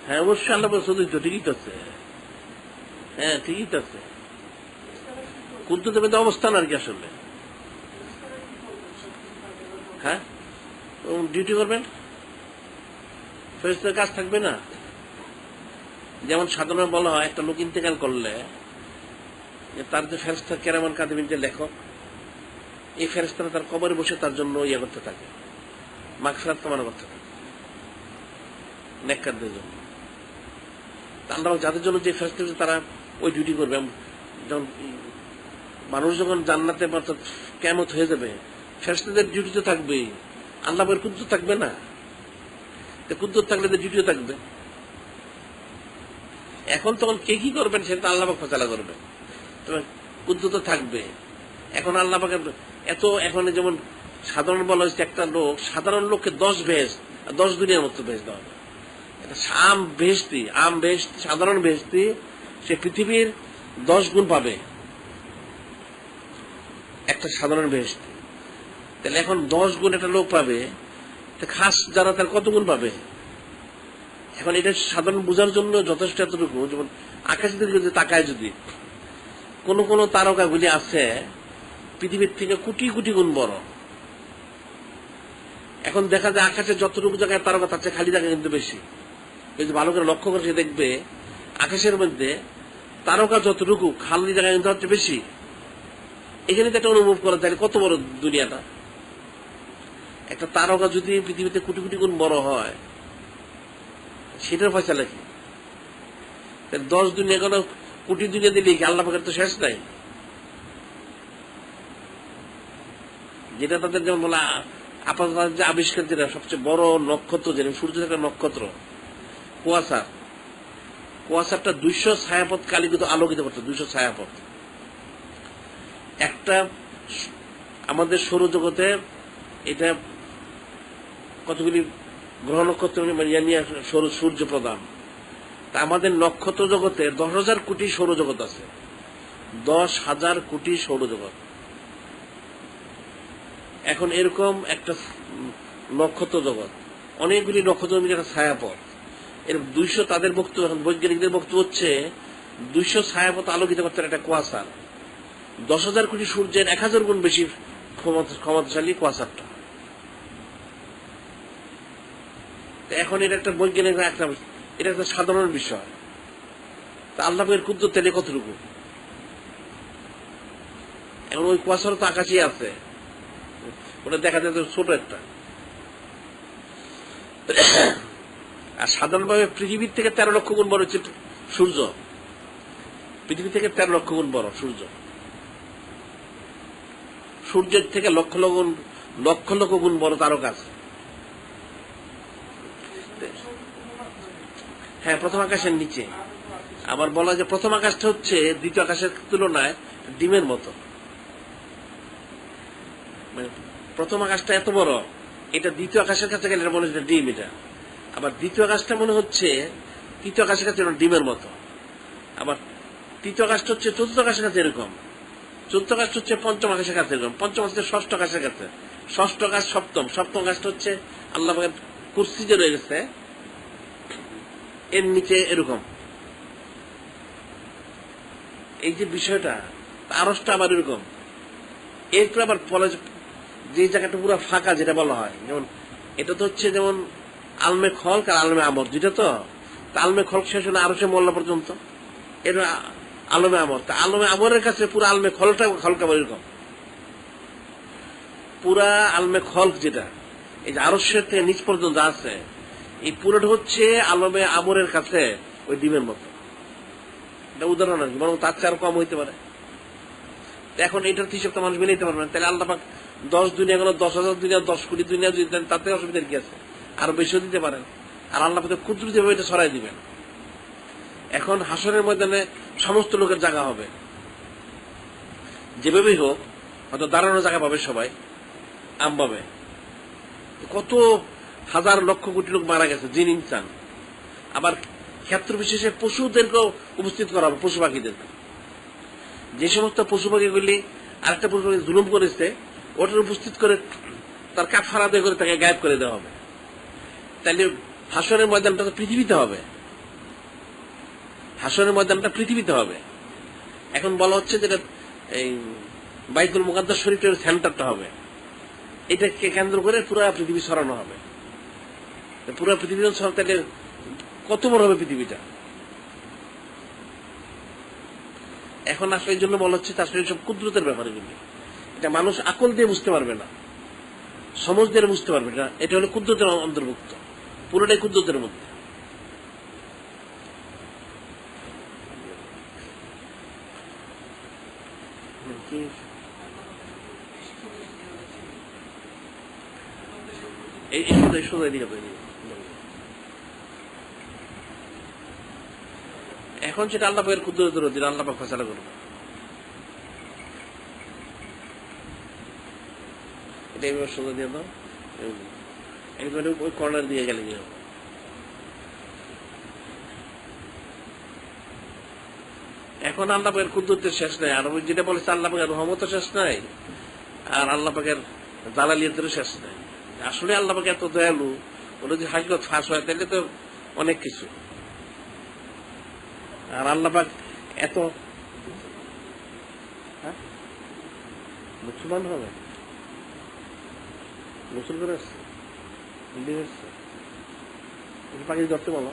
হ্যাঁ অবশ্যই আল্লাহ বলছে তো, ঠিকই তো আছে। হ্যাঁ ঠিকই তো আছে, কুদ্দুতের মধ্যে অবস্থান আর কি আসলে। হ্যাঁ ডিউটি করবেন, ফেরেশতাদের কাজ থাকবে না। যেমন সাধারণ বলা হয় একটা লোক ইন্তেকাল করলে তার যে ফেরেশতা কেরামান কাতিবিন যে লেখক, এই ফেরেশতারা তার কবরে বসে তার জন্য ইয়ে করতে থাকে, মাগফিরাত কামনা করতে থাকে নেককারদের জন্য। আল্লাহ যাদের জন্য যে ফেরেশতা তারা ওই ডিউটি করবে। যখন মানুষ যখন জান্নাতে কিয়ামত হয়ে যাবে, ফেরেশতাদের ডিউটি তো থাকবেই, আল্লাহের কুদ্দুত থাকবে না। কুদ্দুত থাকলে তো ডিউটিও থাকবে। এখন তখন কে কি করবেন সেটা আল্লাহ পাক ফয়সালা করবে, তবে কুদ্দুত থাকবে। এখন আল্লাহ পাক এত, এখন যেমন সাধারণ বলা হয়েছে একটা লোক, সাধারণ লোককে 10 বেহেশত, 10 দুনিয়ার মতো বেহেশত দেওয়া হবে। আম বেহেশতি, আম বেহেশতি, সাধারণ বেহেশতি, সে পৃথিবীর 10 গুণ পাবে একটা সাধারণ বেহেশতি। তাহলে এখন 10 গুণ একটা লোক পাবে, খাস যারা তার কত গুণ পাবে? এখন এটা সাধারণ বোঝার জন্য যথেষ্ট এতটুকু, যেমন আকাশের দিকে যদি তাকায়, যদি কোন কোন তারকাগুলি আছে পৃথিবীর থেকে কোটি কোটি গুণ বড়। এখন দেখা যায় আকাশে যতটুকু জায়গায় তারকা তার চেয়ে খালি জায়গা কিন্তু বেশি। যদি ভালো করে লক্ষ্য করে দেখবে আকাশের মধ্যে তারকা যতটুকু খালি জায়গা কিন্তু হচ্ছে বেশি। এখানে তো একটা অনুভব করা যায় কত বড় দুনিয়াটা। একটা তারকা যদি পৃথিবীতে কোটি কোটি গুণ বড় হয়, সেটার ফয়সালা কি? 10 দুনিয়া কোনো কোটি দুনিয়া দিলে কি আল্লাহ পাকের তো শেষ নাই? যেটা তাদের যেমন বলা আপাতত যে আবিষ্কার, যেটা সবচেয়ে বড় নক্ষত্র, যেটা সূর্য একটা নক্ষত্র, কুয়াশারটা 200 ছায়াপথ কালীকৃত আলোকিত করতে, 200 ছায়াপথ। একটা আমাদের সৌরজগতে এটা কতগুলি গ্রহ নক্ষত্র নিয়ে সূর্য প্রধান। তা আমাদের নক্ষত্র জগতে 10,000 কোটি সৌরজগৎ আছে, 10,000 কোটি সৌরজগৎ। এখন এরকম একটা নক্ষত্র জগৎ, অনেকগুলি নক্ষত্র মিলে একটা ছায়াপথ, এর 200, তাদের বক্তব্য, বৈজ্ঞানিকদের বক্তব্য হচ্ছে 200 ছায়াপথ আলোকিত করতে একটা কুয়াশা। 10,000 কোটি সূর্যের 1000 গুণ বেশি ক্ষমতাশালী কুয়াশাটা। এখন এটা একটা বৈজ্ঞানিক একটা, এটা একটা সাধারণ বিষয়। তা আল্লাহ পাকের কুদ্দুত তেলে কতটুকু? এখন ওই কুয়াশার তো আকাশেই আছে, ওটা দেখা যায় ছোট একটা। আর সাধারণভাবে পৃথিবীর থেকে 13 লক্ষ গুণ বড় হচ্ছে সূর্য। পৃথিবী থেকে 13 লক্ষ গুণ বড় সূর্য। সূর্যের থেকে লক্ষ লক্ষ গুণ বড় তারকা আছে। হ্যাঁ, প্রথম আকাশের নিচে। আবার বলা যে প্রথম আকাশটা হচ্ছে দ্বিতীয় আকাশের তুলনায় ডিমের মতো। মানে প্রথম আকাশটা এত বড়, এটা দ্বিতীয় আকাশের কাছে গেলে মনে হচ্ছে ডিম। এটা আবার দ্বিতীয় আকাশটা মনে হচ্ছে তৃতীয় আকাশের কাছে ডিমের মতো। আবার তৃতীয় আকাশটা হচ্ছে চতুর্থ আকাশের কাছে এরকম, চতুর্থ আকাশটা হচ্ছে পঞ্চম আকাশের কাছে এরকম, পঞ্চম আকাশ ষষ্ঠ আকাশের কাছে, ষষ্ঠ আকাশ সপ্তম, সপ্তম আকাশটা হচ্ছে আল্লাহ পাকের কুরসি যে রয়ে গেছে এর নিচে এরকম। এই যে বিষয়টা, আরশটা আবার এরকম। এরপর আবার বলা যে জায়গাটা পুরো ফাঁকা, যেটা বলা হয়, যেমন এটা তো হচ্ছে যেমন আলমে খলক আর আলমে আমর, দুইটা তো। আলমে খলক শেষ হলে আরশে মোল্লা পর্যন্ত, এর আলমে আমর। তা আলমে আমরের কাছে পুরো আলমে খলকা এরকম পুরা আলমে খলক যেটা এই যে আরশের থেকে নিচ পর্যন্ত আছে, এই পুরোটা হচ্ছে আলমে আমরের কাছে ওই ডিমের মতো। এটা উদাহরণ আর কি, বরং তার চেয়ে আরো কম হইতে পারে। এখন এটার হিসেব তো মানুষ মিলাইতে পারবে না। তাহলে আল্লাহ পাক 10 দুনিয়া গেল, 10,000 দুনিয়া, 10 কোটি দুনিয়া যদি দেন, তাতে অসুবিধার কি আছে? আরো বেশিও দিতে পারেন। আর আল্লাহ পাক ক্ষুদ্র ভাবে এটা ছড়াই দিবেন। এখন হাসরের ময়দানে সমস্ত লোকের জায়গা হবে, যেভাবেই হোক, হয়তো দাঁড়ানোর জায়গা পাবে সবাই, আম পাবে। কত হাজার লক্ষ কোটি লোক মারা গেছে, জিন ইনসান। আবার ক্ষেত্র বিশেষে পশুদেরকেও উপস্থিত করা হবে, পশু পাখিদেরকে। যে সমস্ত পশু পাখিগুলি আরেকটা পশু পাখি জুলুম করেছে, ওটার উপস্থিত করে তার কাফারা দিয়ে করে তাকে গায়েব করে দেওয়া হবে। তাহলে হাসরের ময়দানটা তো পৃথিবীতে হবে, হাসরের ময়দানটা পৃথিবীতে হবে। এখন বলা হচ্ছে যেটা এই বাইতুল মুকাদ্দাস শরীফের সেন্টারটা হবে, এটাকে কেন্দ্র করে পুরা পৃথিবী ছড়ানো হবে। পুরা পৃথিবী ছড়াতে কত বড় হবে পৃথিবীটা। এখন আসলে এই জন্য বলা হচ্ছে আসলে সব কুদরতের ব্যাপার। এগুলি এটা মানুষ আকল দিয়ে বুঝতে পারবে না, সমঝ দিয়ে বুঝতে পারবে না। এটা হলো কুদরতের অন্তর্ভুক্ত, পুরোটাই কুদরতের মধ্যে। এখন সেটা আল্লাহ পাকের কুদরতের অধীন, আল্লাহ পাক ফয়সালা করবে। এটা এইভাবে সোজা দিয়ে দাও, একবারে ওই কর্নার দিয়ে গেলে কি হবে? এখন আল্লাহ পাকের কুদরতের শেষ নাই, আর ওই যেটা বলেছে আল্লাহ পাকের রহমতের শেষ নাই, আর আল্লাহ পাকের জালালিয়াতেরও শেষ নাই। আসলে আল্লাহ পাক এত দয়ালু, ওটা যদি হাকিকত ফাঁস হয় তাহলে তো অনেক কিছু। আর আল্লাহ পাক এত মুসলমান হবে, গোসল করে আসছে, পাখি ধরতে বলো,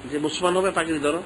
যে মুসলমান হবে পাখি ধরো।